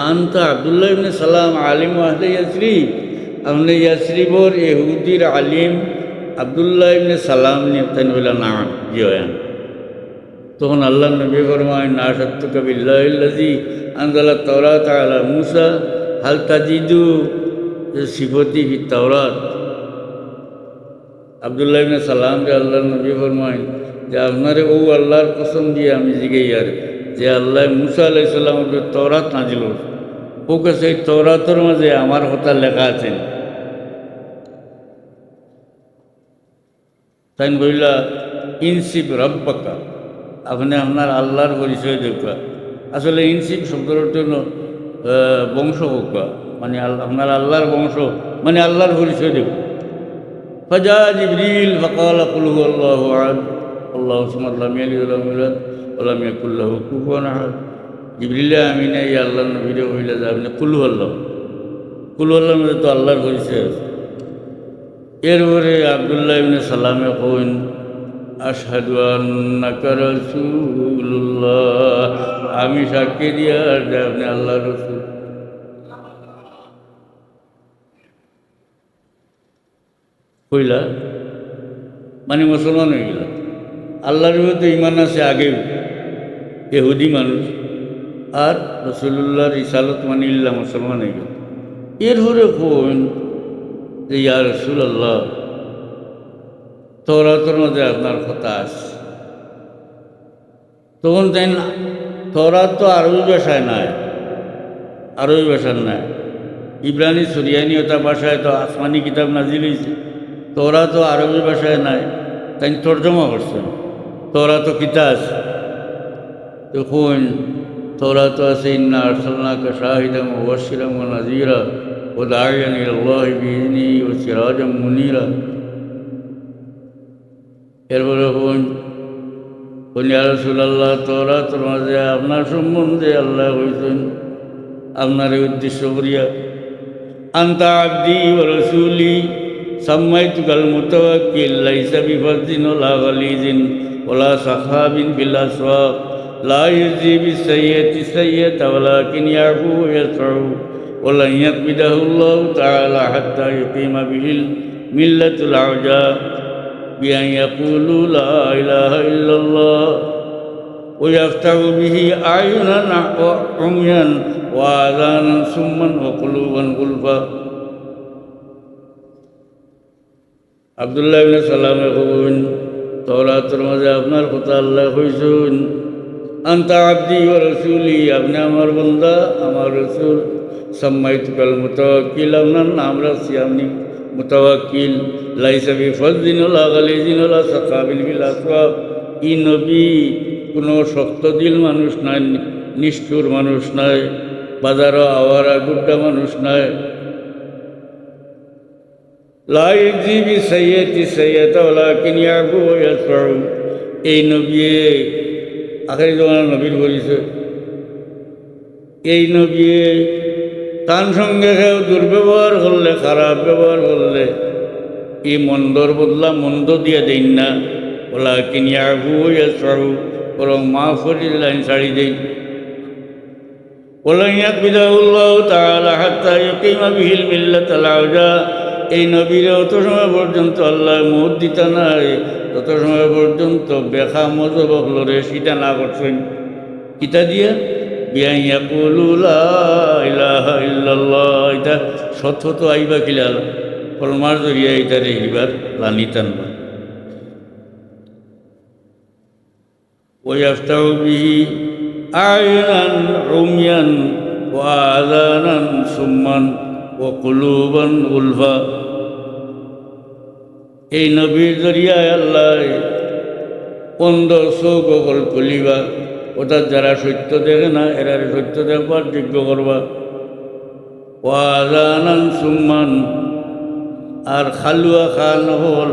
আনতা আবদুল্লাহ ইবনে সালাম আলিম আহলে ইয়াসরিব, আপনি ইয়াসরিবর ইহুদির আলিম আবদুল্লাহ ইবনে সালাম নিয়ে তাই বললেন না জি হয়। তখন আল্লাহ নবী ফরমান না সত্যকা বিল্লাহিল্লাযী আনজালা তাওরাত আলা মূসা হাল তাজিদু সিফতি ফি তাওরাত। আবদুল্লাহ ইবনে সালাম যে আল্লাহ নবী ফরমান যে আপনারে ও আল্লাহর কসম দিয়ে আমি জিগাই আর যে আল্লাহ মূসা আলাইহিস সালামের তাওরাত নাজিল ও কাছে এই তাওরাতের মাঝে আমার কথা লেখা আছে। তাই বললা ইনসিব রব্বাকা, আপনি আপনার আল্লাহর পরিচয় দেখা। আসলে ইনসিব শব্দের জন্য বংশ হোকা, মানে আপনার আল্লাহর বংশ মানে আল্লাহর পরিচয় দেখ। ফাজা জিবরিল ফাকাল কুল হুয়াল্লাহু আহাদ আল্লাহু সামাদ লাম ইয়ালিদ ওয়া লাম ইউলাদ ওয়া লাম ইয়াকুল লাহু কুফুয়ান আহাদ। জিবরিল আমিন এই আল্লাহর নবীরে কইলা যে আপনি কুল হুয়াল্লাহর মধ্যে তো আল্লাহর পরিচয় আছে। এরপরে আবদুল্লাহ ইবনে সালামে কইন আশহাদু আন্নাকা রাসূলুল্লাহ, আমি সাক্ষী দিয়া যে আপনি আল্লাহর রাসূল। কইলা মানে মুসলমান হয়ে গেল। আল্লাহর তো ইমান আছে আগেও, ইহুদি মানুষ, আর রাসূলুল্লাহর রিসালত মানিল্লা মুসলমান হয়ে গেল। এরপরে কইন যে ইয়া রাসূলুল্লাহ তওরাতের মধ্যে আপনার কথা আছে। তখন তাই তওরাত তো আরবি ভাষায় নাই, আরবি ভাষার নাই, ইব্রানি সুরিয়ানি ওটা ভাষায় তো আসমানি কিতাব নাজিল হয়েছে। তওরাত তো আরবি ভাষায় নাই, তাই তর্জমা করছেন। তওরাত কিতা আছে তখন তওরাত আছে ইন্না আরসালনাকা শাহিদাম ওয়া মুবাশশিরাম ওয়া নাযীরা ওয়া দাঈয়ান ইলাল্লাহি বিইذনিহি ওয়া সিরাজাম মুনীরা। এরপরে ইয়া রাসূলুল্লাহ তওরাতের মাঝে আপনার সম্বন্ধে আল্লাহ কইছেন আপনার উদ্দেশ্য করিয়া আনতা আবদি ওয়া রাসূলি সাম্মাইতুকাল মুতাওয়াক্কিল লাইসা বিফাযিন ওয়ালা গালিজিন ওয়ালা সাখাবিন বিল আসওয়াক লা ইউজি বিসাইয়্যাতি সাইয়্যাতা ওয়ালাকিন ইয়াফু ওয়া ইয়াসফু ওয়ালা ইয়াকবিদাহুল্লাহু তাআলা হাত্তা ইউকিমা বিহিল মিল্লাতুল আউজা بأن يقولوا لا إله إلا الله ويفتح به أعينا عميا وآذانا سما وقلوبا غلفا। আবদুল্লাহ ইবনে সালামে কইন তওরাতের মাঝে আপনার কথা আল্লাহ কইছেন আনতা আবদি ওয়া রাসূলি, আপনি আমার বান্দা আমার রাসূল। সাম্মাইতুকাল মুতাওয়াক্কিল, আপনার নাম রাখছি আপনি মুতাওয়াক্কিল। লাইসা বিফাযিন ওয়ালা গালিজিন ওয়ালা সাখাবিন বিল আসওয়াক, ই নবী কোনো শক্ত দিল মানুষ নাই, নিষ্ঠুর মানুষ নাই, বাজারও আওয়ারা গুড্ডা মানুষ নাই। লা ইউজি বিসাইয়্যাতি সাইয়্যাতা ওয়ালাকিন ইয়াফু ওয়া ইয়াসফু, এই নবী আখেরি জমানার নবীর পরিচয়। এই নবী তার সঙ্গে কেউ দুর্ব্যবহার করলে, খারাপ ব্যবহার করলে এই মন্দর বদলা মন্দ দিয়ে দেন না, ওয়ালাকিন ইয়াফু ওয়া ইয়াসফু, বরং মাফ করে লাইন ছাড়ি দেন। ওয়ালা ইয়াকবিদাহুল্লাহু তাআলা হাত্তা ইউকিমা বিহিল মিল্লাতাল আউজা, এই নবীর অত সময় পর্যন্ত আল্লাহ মৌত দিতা নাই তত সময় পর্যন্ত বেখা মজব হলরে সেটা না করছেন। কিতা দিয়া বিআন ইয়াকুলু লা ইলাহা ইল্লাল্লাহ, এটা শত শত আইবা কিলাল কলমার জরিয়া এটারে এইবার লানিতান না। ওয়াফতাহু বিহি আয়ুনান উমিয়ান ওয়া আযানান সুম্মান ওয়া কুলুবান গুলফা। এই নবীর জরিয়ায় আল্লাহ অন্ধ চোখ অকল খুলিবা, অর্থাৎ যারা সত্য দেখে না এরারে সত্য দেখবার যোগ্য করবা। ওয়া আযানান সুম্মান, আর খালুয়া খান হল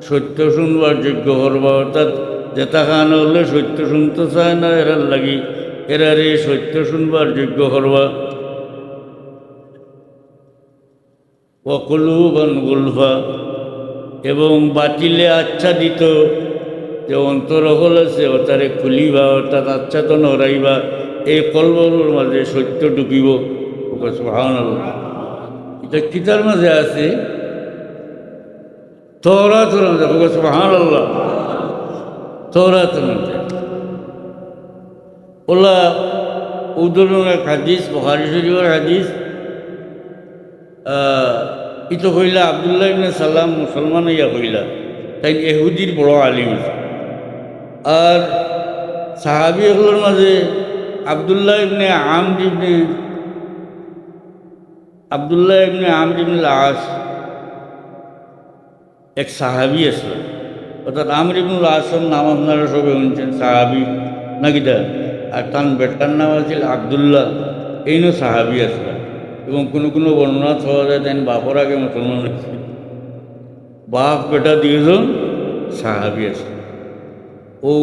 সত্য শুনবার যোগ্য করবা, অর্থাৎ যেটা খান হলে সত্য শুনতে চায় না এরার লাগি এরারে সত্য শুনবার যোগ্য করবা। ওয়া কুলুবান গুলফা, এবং বাতিলে আচ্ছাদিত যে অন্তর হল আছে ওটারে খুলিবা, অর্থাৎ আচ্ছাদন হরাইবা, এই কলবর মাঝে সত্য ঢুকিব। সুবহানাল্লাহ। এটা কিতার মাঝে আছে? তওরাতের মাঝে। সুবহানাল্লাহ। তওরাতের মাঝে ওলা উদাহরণ এক হাদিস, বুখারী শরীফের হাদিস। ইতো কইলা আব্দুল্লাহ ইবনে সালাম মুসলমান হইয়া কইলা, তাই এহুদির বড় আলিম। আর সাহাবী হলোর মাঝে আব্দুল্লাহ ইবনে আমর ইবনে আস এক সাহাবী আসলো, অর্থাৎ আমর ইবনুল আসর নাম আপনারা সবে শুনছেন, সাহাবী নাকিটা। আর তার বেটার নাম আছিল আবদুল্লাহ, এইনো সাহাবী আসলো। এবং কোনো কোনো বর্ণনা পাওয়া যায় দেন বাপর আগে মুসলমান হয়েছে, বাপ বেটা দুইজন সাহাবী আছে। ও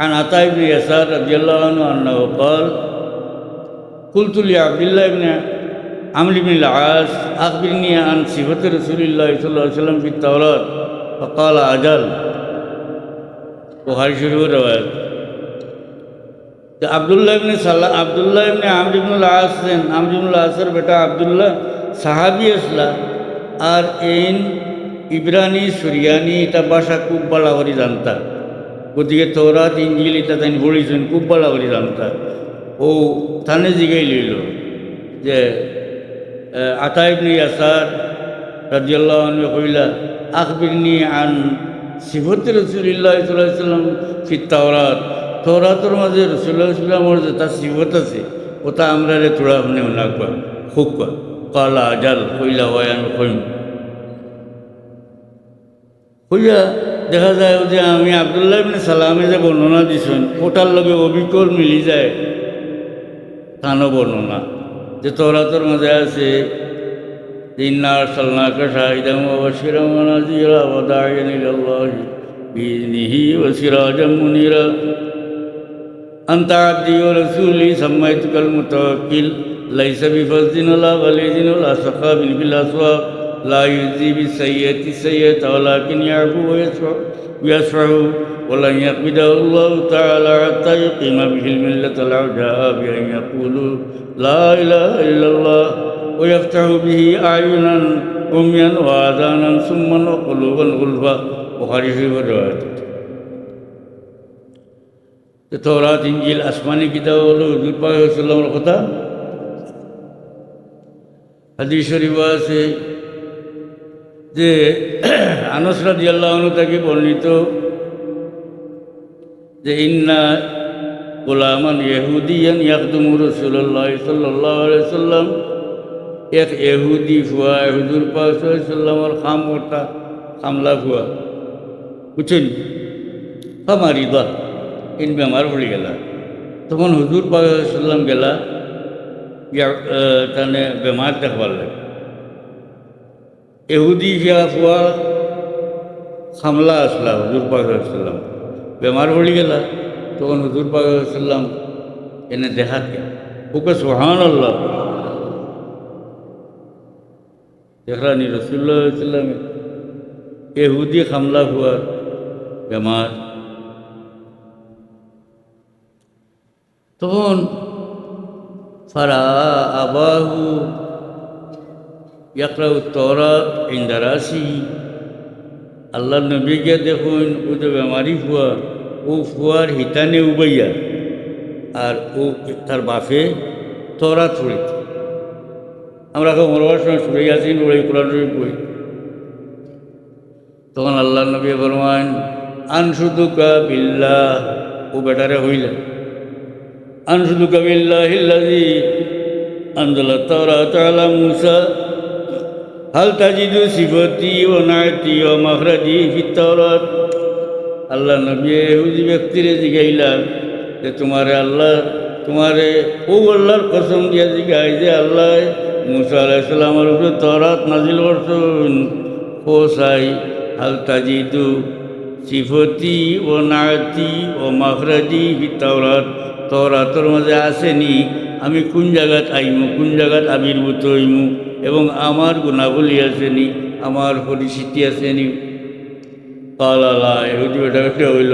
عن عطاء بن يسار رضي الله عنه أنه قال قلت لعبد الله بن عمرو بن العاص أخبرني عن صفة رسول الله صلى الله عليه وسلم في التوراة فقال أجل। বুখারী শরীফের রওয়ায়াত। আব্দুল্লাহ ইবনে আমর ইবনুল আস, আমর ইবনুল আসের বেটা আব্দুল্লাহ সাহাবী আসলা। আর এইন ইব্রানি সুরিয়ানি এটা ভাষা খুব ভালো করে জানতা, গতিকে তওরাত ইনজিল এটা তাই পড়িছেন, খুব ভালো করে জানতা। ও থানে জিগাই লইল যে আতা ইবনে ইয়াসার রাদিয়াল্লাহু আনহু কইলা আখবিরনি আন সিফাতি রাসূলিল্লাহ সাল্লাল্লাহু আলাইহি ওয়াসাল্লাম ফি তাওরাত, তওরাতের মাঝে রাসূলুল্লাহ সাল্লাল্লাহু আলাইহি ওয়াসাল্লামের যে তার সিফত আছে ওটা আমরা রে তোরা আপনি নাকবা খুববা। কালা আজাল কইলা ওয়ান কইম কইয়া দেখা যায় যে আমি আব্দুল্লাহ ইবনে সালামে যে বর্ণনা দিছেন ওটার লগে অবিকল মিলি যায় তানো বর্ণনা, যে তওরাতের মাঝে আছে ইন্না আরসালনাকা শাহিদান ওয়া বাশীরান ওয়া নাযীরা ওয়া দাঈয়ান ইলাল্লাহি বিইذনিহি ওয়া সিরাজাম মুনীরা আনতা আবদি ওয়া রাসূলি সাম্মাইতুকাল মুতাওয়াক্কিল লাইসা বিফাযিন ওয়ালা গালিযিন ওয়ালা সাখাবিন বিল আসওয়াক লা ইউযী বিসাইয়্যাতি সাইয়্যাতা ওয়ালাকিন ইয়াফু ওয়া ইয়াসফাহু ওয়ালা ইয়াকবিদাহু আল্লাহু তাআলা হাত্তা ইউকিমা বিহিল মিল্লাতাল আউজা বিআন ইয়াকুলু লা ইলাহা ইল্লাল্লাহ ওয়া ইয়াফতাহু বিহি আয়ুনান উমিয়ান ওয়া আযানান সুম্মান ওয়া কুলুবান গুলফা। বুখারী শরীফের রওয়ায়াত। তওরাত ইনজিল আসমানি কিতাব হলো হুজুর পাক সাল্লাল্লাহু আলাইহি ওয়াসাল্লামের কথা। হাদিস শরীফে আছে যে আনাস রাদিয়াল্লাহু আনহু থেকে বর্ণিত যে ইন্না গোলামান ইহুদিয়ান ইয়াখদুমু রাসূলুল্লাহ সাল্লাল্লাহু আলাইহি ওয়াসাল্লাম, এক ইহুদি ফুয়া হুজুর পাক সাল্লাল্লাহু আলাইহি ওয়াসাল্লামের খামটা খামলা ফুয়া বুঝছেন, খামারিদা ইন বেমার পড়ে গেলা। তখন হুজুর পাক সাল্লাল্লাহু আলাইহি ওয়াসাল্লাম গেলা তানে বেমার দেখবার লাগে। এহুদি ফিয়া ফুয়া খামলা আসলা হুজুর পাক সাল্লাল্লাহু আলাইহি ওয়াসাল্লাম, বেমার পড়ে গেলা। তখন হুজুর পাক সাল্লাল্লাহু আলাইহি ওয়াসাল্লাম এনে দেখাতে ওকে সুবহানাল্লাহ দেখলানি রাসূলুল্লাহ সাল্লাল্লাহু আলাইহি ওয়াসাল্লাম এহুদি খামলা ফুয়া বেমার। তখন ফারা আবাহু ইয়াকরাউ তাওরাত ইনদা রাসি, আল্লাহ নবীকে দেখুন ও তো বেমারি ফুয়া, ও ফুয়ার হিতানে উবাইয়া আর ও তার বাপে তরাত পড়িত। আমরা এখন মরবার সময় শুয়ে আছি ওই কোরআন শরীফ পড়ি। তখন আল্লাহ নবী ফরমান আনশুদুকা বিল্লাহ, ও বেটারে হইলেন আনশুদুকা বিল্লাহিল্লাযী আনজালা তাওরাতা আলা মূসা হাল তাজিদু সিফাতি ওয়া না'তি ওয়া মাখরাজি ফিত তাওরাত। আল্লাহ নবী ইহুদি ব্যক্তিরে জিগাইলাম যে তোমারে আল্লাহ তোমারে ও আল্লাহর কসম দিয়া জিগাই যে আল্লাহ মূসা আলাইহিস সালামের উপরে তাওরাত নাজিল করছেন, ও সাই হাল তাজিদু সিফতি ও না'তি ও মাখরাজি ফিত তাওরাত, তাওরাতের মাঝে আসেনি আমি কোন জায়গাত আইমু, কোন জায়গাত আবির্ভূত হইমু, এবং আমার গুণাবলী আসেনি, আমার পরিস্থিতি আসেনি। কালালা এহুদি বেটা বেটা হইল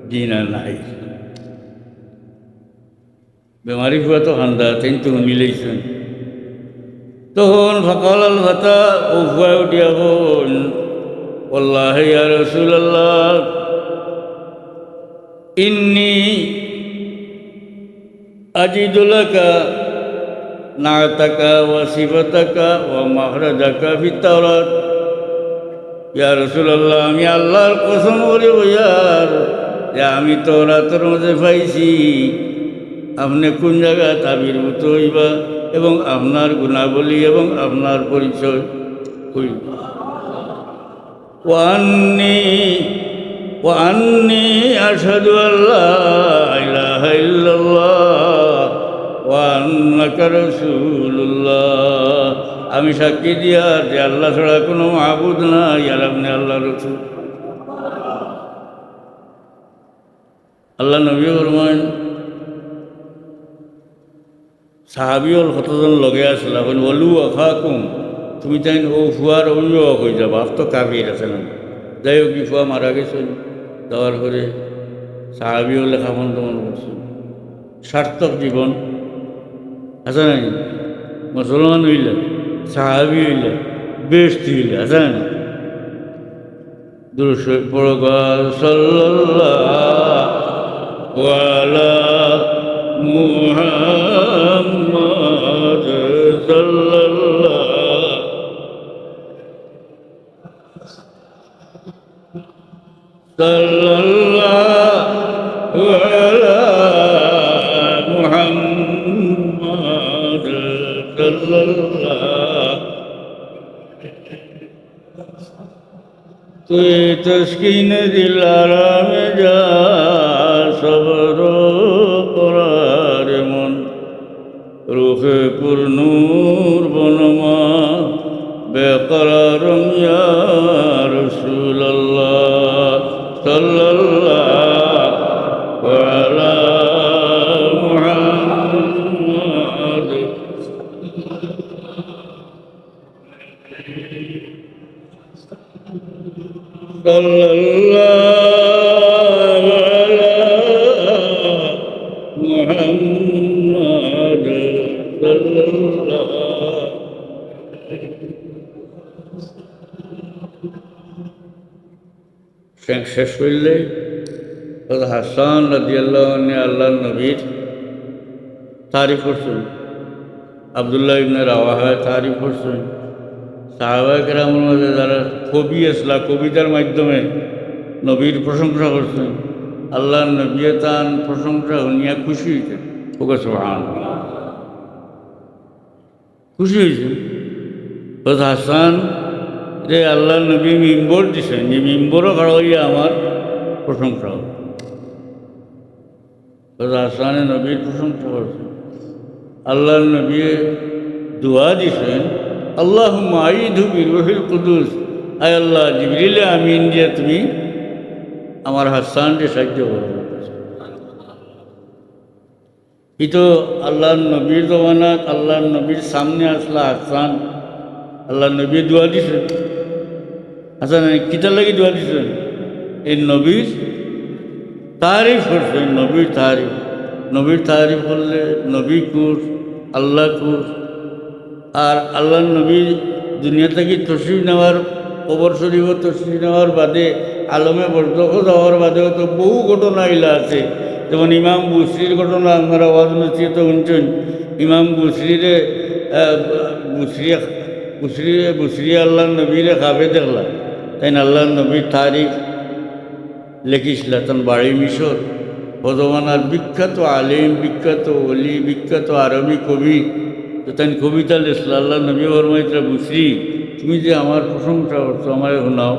জি না নাই। বেমারি ফুয়া তো হান্দা তেন তো মিলেছেন। তখন ফকাল আল ভাতা ও ফুয়া উঠিয়া হন আল্লাহ ইয়া রাসূলুল্লাহ ইন্নী আজিদু লাকা না'তাকা ওয়া সিফাতাকা ওয়া মাখরাজাকা ফিত তাওরাত। ইয়া রাসূলুল্লাহ আমি আল্লাহর কসম করে বইয়ার যে আমি তাওরাতের মধ্যে পাইছি আপনি কোন জায়গায় আবির্ভূত হইবা এবং আপনার গুণাবলী এবং আপনার পরিচয় হইবা। ওয়ান্নি আশহাদু আল্লা ইলাহা ইল্লাল্লাহ ওয়া আন্নাকা রাসূলুল্লাহ, আমি সাক্ষী দিয়া যে আল্লাহ ছাড়া কোনো মাবুদ নাই আর আপনি আল্লাহ রাসূল। আল্লাহ নবী ফরমান সাহাবিওর কতজন লগে আসলা এখন ওলু আখাকুম, তুমি তাই ও ফুয়ার অভিভাবক হয়ে যাবো, আপ তো কাবির আছে না। যাই হোক ফুয়া মারা গেছে, যাওয়ার পরে সাহাবিও লেখাপন তেমন করছে, সার্থক জীবন আছে না। মুসলমান হইলে সাহাবি হইলে বেশি হইলে আছে না। দুরূদ পড়া সাল্লাল্লাহু আলা মুহাম্মাদ সাল্লাল্লাহু আলা মুহাম্মাদ সাল্লাল্লাহু। তুই তস্কিন দিল আরামে যা সবর করার মন, রুহে পুর নূর বনমা বেকরার ইয়া রাসূলুল্লাহ সাল্লাল্লাহু আলা মুহাম্মাদ। সাল্লাল্লাহু আলা মুহাম্মাদ সাল্লাল্লাহু। শেষ হইলে হাসান রাদিয়াল্লাহু আনহু আল্লাহর নবীর তারিফ করছেন, আব্দুল্লাহ ইবনে রাওয়াহা তারিফ করছেন, সাহাবায়ে কেরামের মধ্যে যারা কবি আসলা কবিতার মাধ্যমে নবীর প্রশংসা করছেন, আল্লাহর নবী তার প্রশংসা শুনিয়া খুশি হয়েছেন। ওকে সুবহানাল্লাহ, খুশি হয়েছেন। হাসান যে আল্লাহ নবী মিম্বর দিছেন, যে মিম্বরও খাড়া হইয়া আমার প্রশংসা হবে। হাসানে নবীর প্রশংসা করছেন। আল্লাহ নবী দোয়া দিছেন আল্লাহুম্মা আইদহু বিরূহিল কুদুস, আয় আল্লাহ জিবরিল আমিন দিয়ে তুমি আমার হাসানকে সাহায্য করো। ই তো আল্লাহর নবীর জমানাত আল্লাহর নবীর সামনে আসলা হাসান, আল্লাহ নবী দোয়া দিছেন। আচ্ছা কিতার লাগি দোয়া দিছেন? এই নবীর তারিফ করছেন, নবীর তারিফ। নবীর তারিফ করলে নবী কুর আল্লাহ কুর। আর আল্লাহর নবী দুনিয়া থেকে তশরিফ নেওয়ার কবর শরীফ তশরিফ নেওয়ার বাদে আলমে বরজখ যাওয়ার বাদেও তো বহু ঘটনা ইলা আছে যেমন ইমাম বুসরির ঘটনা আপনারা আওয়াজ নচিত শুনছেন। ইমাম বুসরিরে বুসরি আল্লাহ নবীরে খাবে দেখলা, তাই আল্লাহ নবীর তারিখ লেখিছিল। তার বাড়ি মিশর, বর্তমানার বিখ্যাত আলিম, বিখ্যাত অলি, বিখ্যাত আরবি কবি। তো তাই কবিতা লিখল, আল্লাহ নবী ফরমাইতরা বুসরি তুমি যে আমার প্রশংসা করছো আমার শোনাও,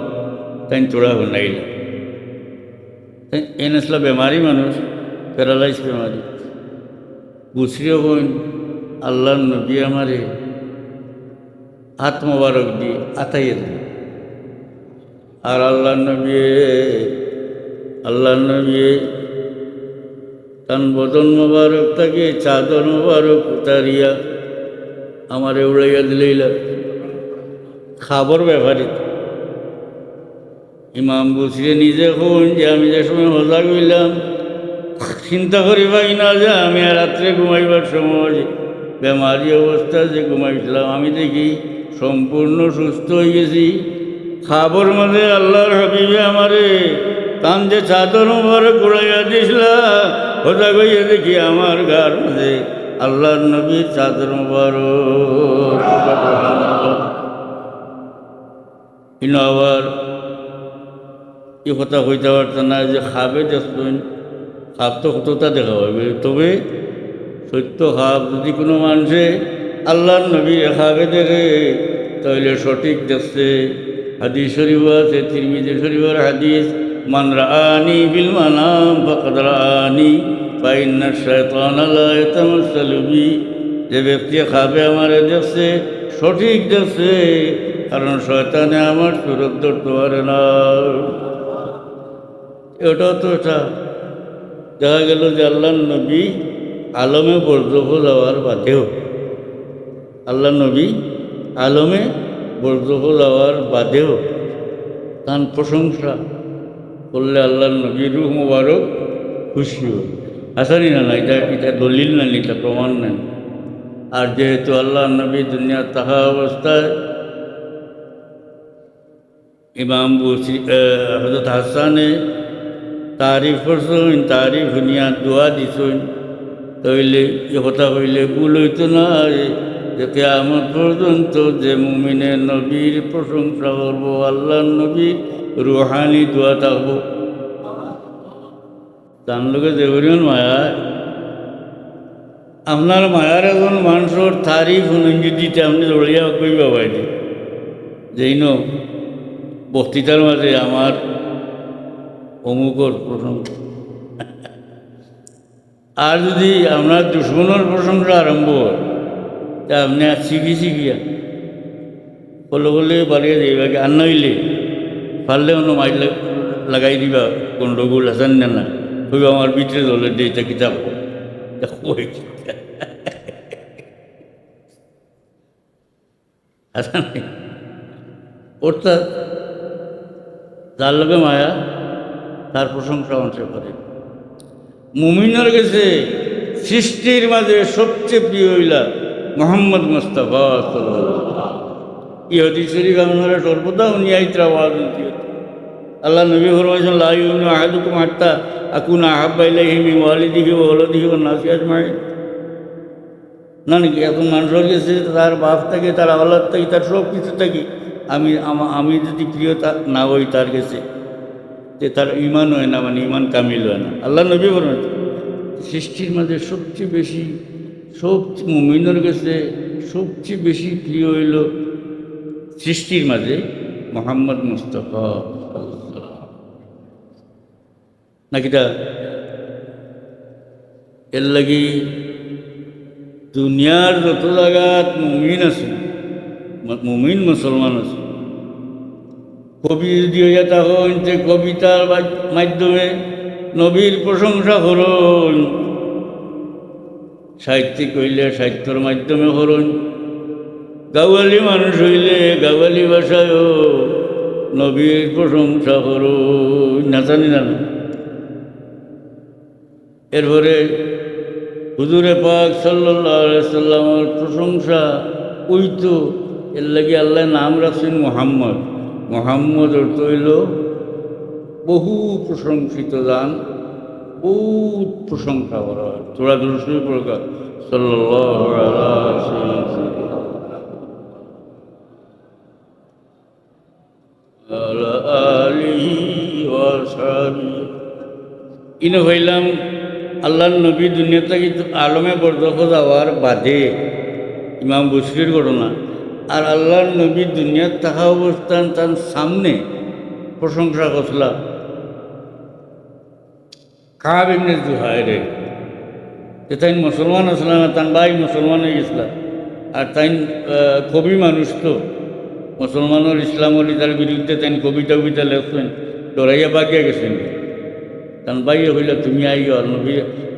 তাই তোরা শোনাইল। এন আসলা বেমারি মানুষ, প্যারালাইজ বেমারি। বুসরিও হইন আল্লাহ নবী আমারে হাত মোবারক দিয়ে আতাইয়ে দেন। আর আল্লাহ নবী তান বদন মোবারক থাকে চাদর মোবারক উতারিয়া আমারে উড়াইয়া দিলেইলা। খাবার ব্যাপারে ইমাম বুসরি নিজে হন যে আমি যে সময় হজা গইলাম চিন্তা করি পাই না যে আমি রাত্রে ঘুমাইবার সময় বেমারি অবস্থা যে ঘুমাইছিলাম, আমি দেখি সম্পূর্ণ সুস্থ হয়ে গেছি। খাবার মাঝে আল্লাহর হাবিবে আমারে তান যে চাদর মোবারক উড়াইয়া দিছিলা, হজা গইয়া দেখি আমার গার মাঝে আল্লাহর নবীর চাদর মোবারক। কিন্তু আবার এ কথা হইতে পারত না যে খাবে দেখবেন, খাপ তো কতটা দেখা হবে। তবে সত্য খাপ যদি কোনো মানুষে আল্লাহর নবী খাবে দেখে তাহলে সঠিক দেখছে। হাদিস শরীফ আছে, তিরমিজি শরীফের হাদিস, মান রাআনি বিল মানাম ফাকাদ রাআনি ফাইন্না শায়তানা লা ইয়াতামাসসালু বি। যে ব্যক্তি খাবে আমারে দেখছে, সঠিক দেখছে, কারণ শয়তানে আমার সুরত ধরতে পারে না। এটাও তো এটা দেখা গেল যে আল্লাহ নবী আলমে বরজখ যাওয়ার বাদেও, আল্লাহ নবী আলমে বরজখ যাওয়ার বাদেও তার প্রশংসা করলে আল্লাহ নবী রূহ মুবারক খুশি হয়। আসানি না, এটা দলিল না, এটা প্রমাণ নেই। আর যেহেতু আল্লাহ নবী দুনিয়ার তাহা অবস্থায় ইমাম হযরত হাসানে তারিফ করছেন, তারিফ শুনিয়া দোয়া দিছেন, তাইলে এ কথা হইলে ভুল হইতো না যে কিয়ামত পর্যন্ত যে মুমিনে নবীর প্রশংসা করব, আল্লাহর নবীর রুহানি দোয়া থাকবো। তার লোকে যে পরিমাণ মায়া, আপনার মায়ার এখন মানুষের তারিফ শুনেন দিতে আপনি দৌড়িয়া কইবা বাইরে যেই ন বক্তৃতার মাঝে আমার অমুকর প্রশংসা। আর যদি আপনার দুশ্মনের প্রশংসা আরম্ভ হয়, তা আপনি শিখিয়া বলে বাড়িয়ে যাইবাকে, আর নইলে পারলে অন্য মাইল লাগাই দিবা গন্ডগোল আসান না কইব আমার ভিতরে দলের দিয়েটা কিতাব আসান। অর্থাৎ যার লোকে মায়া তার প্রশংসা অংশ করে। মুমিনের কাছে সৃষ্টির মাঝে সবচেয়ে প্রিয় হইলা মোহাম্মদ মুস্তাফা সাল্লাল্লাহু। এই হাদিস শরীফ আপনারা সর্বদা উনি আইতরা আওয়াজ দিয়েছেন। আল্লাহ নবী ফরমাইছেন, লা ইউমিনু আহাদুকুম হাত্তা আকুনা আহাব্বা ইলাইহি মিন ওয়ালিদিহি ওয়া ওয়ালাদিহি ওয়ান নাসি আজমাইন। না নাকি এখন মানুষের কাছে তার বাপ থাকে, তার আওলাদ থাকে, তার সব কিছু থাকে, আমি যদি প্রিয়তা না হই তার কাছে, যে তার ইমান হয় না, মানে ইমান কামিল হয় না। আল্লাহ নবী বলেন সৃষ্টির মাঝে সবচেয়ে বেশি, মুমিনের কাছে সবচেয়ে বেশি প্রিয় হইল সৃষ্টির মাঝে মোহাম্মদ মুস্তাফা নাকিটা। এর লাগি দুনিয়ার যত জায়গাত মুমিন আছে, মুমিন মুসলমান আছে, কবি যদি হইয়া তখন যে কবিতার মাধ্যমে নবীর প্রশংসা করুন, সাহিত্যিক হইলে সাহিত্যর মাধ্যমে করুন, গাওয়ালি মানুষ হইলে গাওয়ালি ভাষায়ও নবীর প্রশংসা করুন, নাচানি না। এরপরে হুজুরে পাক সাল্লাল্লাহু আলাইহি সাল্লামের প্রশংসা ওইতো। এর লাগি আল্লাহ নাম রাখছেন মুহাম্মদ। মুহাম্মদ অর্থ হইল বহু প্রশংসিত দান, বহুত প্রশংসা করা হয়। তোরা দুরুদ প্রকার সাল্লাল্লাহু আলাইহি সাল্লাম আলা আলিহি ওয়া সাহবিহি। ইনো হইলাম আল্লাহর নবী দুনিয়াতে কিন্তু আলমে বরজখ যাওয়ার বাদে ইমাম বুশরির ঘটনা। আর আল্লাহর নবী দুনিয়ার থাকা অবস্থান তার সামনে প্রশংসা করছিলা কাব ইবনে জুহাইরের, যে তাই মুসলমান আসলাম, তার ভাই মুসলমান হয়ে গেছিল। আর তাই কবি মানুষ তো মুসলমানের ইসলামলি তার বিরুদ্ধে তাই কবিতা কবিতা লেখছেন, ডরাইয়া বাগিয়া গেছেন। কারণ বাইরে হইলে তুমি আইও নবী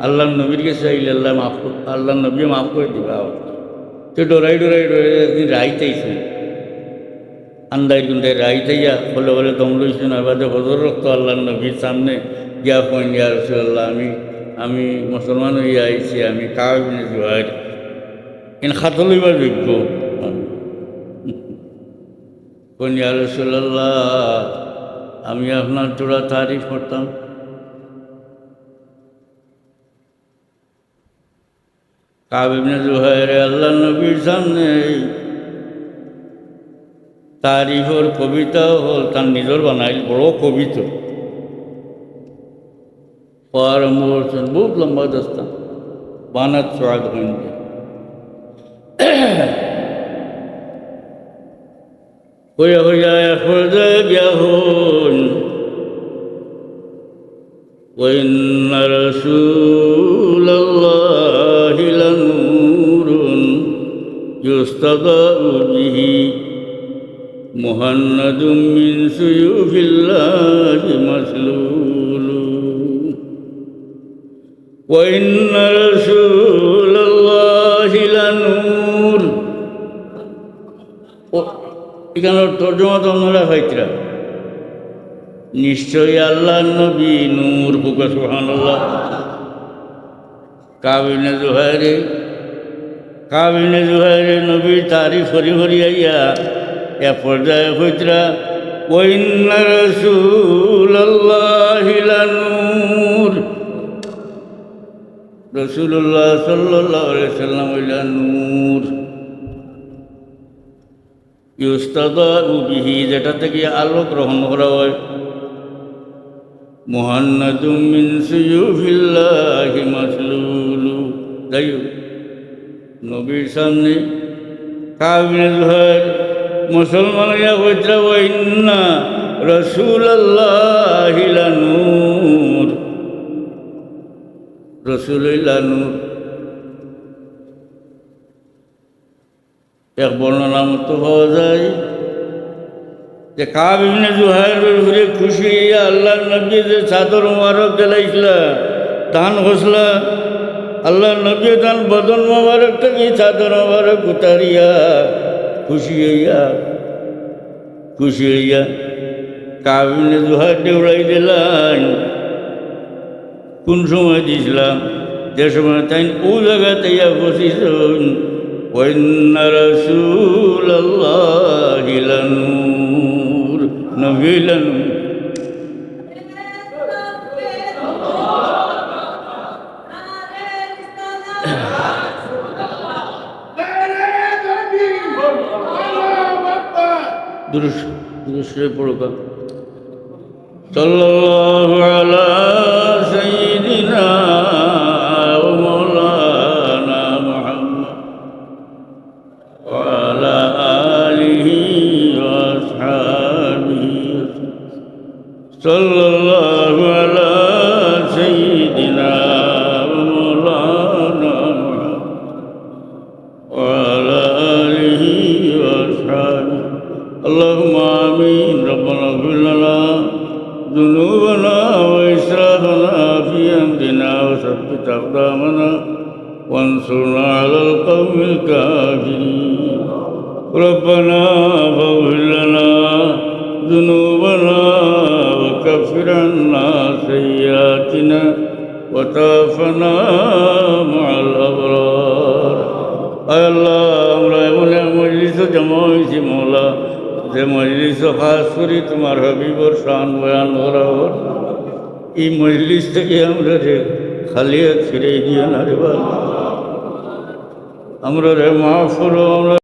আল্লাহ নবীর কাছে আইলে আল্লাহ মাফ আল্লাহ নবী মাফ করে দিবা। তো ডরাই ডরাই ডরাই একদিন রাইতেইছে আন্দাই গুন্দাই রাইতেইয়া বলে বলে দম লইছেন। আর বাদে হজর রক্ত আল্লাহ নবীর সামনে গিয়া কইন ইয়া রাসূলুল্লাহ, আমি মুসলমান হইয়া আইছি, আমি কাব ইবনে জুহাইর ইন খাত লইবার যোগ্য। কইন ইয়া রাসূলুল্লাহ, আমি আপনার তোরা তারিফ করতাম। কাব ইবনে জুহাইর আল্লাহ নবীর সামনে তারিফর কবিতাও হল, তার নিজের বানাইল বড় কবিতা আরম্ভ করছেন। বহুত লম্বা দস্তা বানাত সোয়াদ হইনছে। হইয়া হইয়া এক পর্যায়ে গিয়া হন وإن رسول الله لنور يستضاء به مهند من سيوف الله مسلول وإن رسول الله لنور। এখানে তর্জমা তো আমরা হইতরা নিশ্চয়ই আল্লাহ নবী নূর বুকে সুবহানাল্লাহ। কাব ইবনে জুহাইরে নবীর তারিফ হরি হরি আইয়া এ পর্যায়ে হইতরা ওয়াইন্না রাসূলুল্লাহি লানূর। রাসূলুল্লাহ সাল্লাল্লাহু আলাইহি সাল্লাম হইলা নূর, ইউস্তাদাউ বিহি যেটা থেকে আলো গ্রহণ করা হয়। মুহান্নাদুম মিন সুয়ুফিল্লাহি মাসলুলু। যাই হোক নবীর সামনে কাব ইবনে জুহাইর মুসলমান ইয়া হইতরা ওয়াইন্না রাসূলুল্লাহি লানূর, রাসূলুল্লাহ নূর। এক বর্ণনা মতো পাওয়া যায় যে কাব ইবনে জুহাইরের উপরে খুশি হইয়া আল্লাহর নবী যে চাদর মোবারক দিলাইছিলা দান হসলা, আল্লাহর নবী দান বদন মোবারক থেকে চাদর মোবারক উতারিয়া খুশি হইয়া কাব ইবনে জুহাইর দেউড়াই দিলেন। কোন সময় দিয়েছিলাম? যে সময় তাই ও জায়গাতে বসিছেন ওয়াইন্না রাসূলুল্লাহি লানূর, নবী লানূর। দুরূদ পড়ুকা সাল্লাল্লাহু আলা সাইয়্যিদিনা ওয়া মাওলানা মুহাম্মদ ওয়া আলা আলিহি ওয়া আসহাবিহি সাল্লাল্লাহু আলা সাইয়্যিদিনা ওয়া মাওলানা মুহাম্মদ ওয়া আলা আলিহি ওয়া আসহাবিহি। আল্লাহুম্মা আমিন। রব্বানা ইগফির লানা ذنوبنا وإسرافنا في أمرنا وثبت أقدامنا وانصرنا على القوم الكافرين. ربنا فاغفر لنا ذنوبنا وكفر عنا سيئاتنا وتوفنا مع الأبرار. আয় আল্লাহ, আমরা এমন এক মজলিসে জমা হয়েছি মওলা, যে মজলিস খাস করি তোমার হাবিবর শান বয়ান করা হোক। এই মজলিস থেকে আমরা রে খালি হাত ফিরে দিও না রে বাবা। আমরা রে মাফ করো, আমরা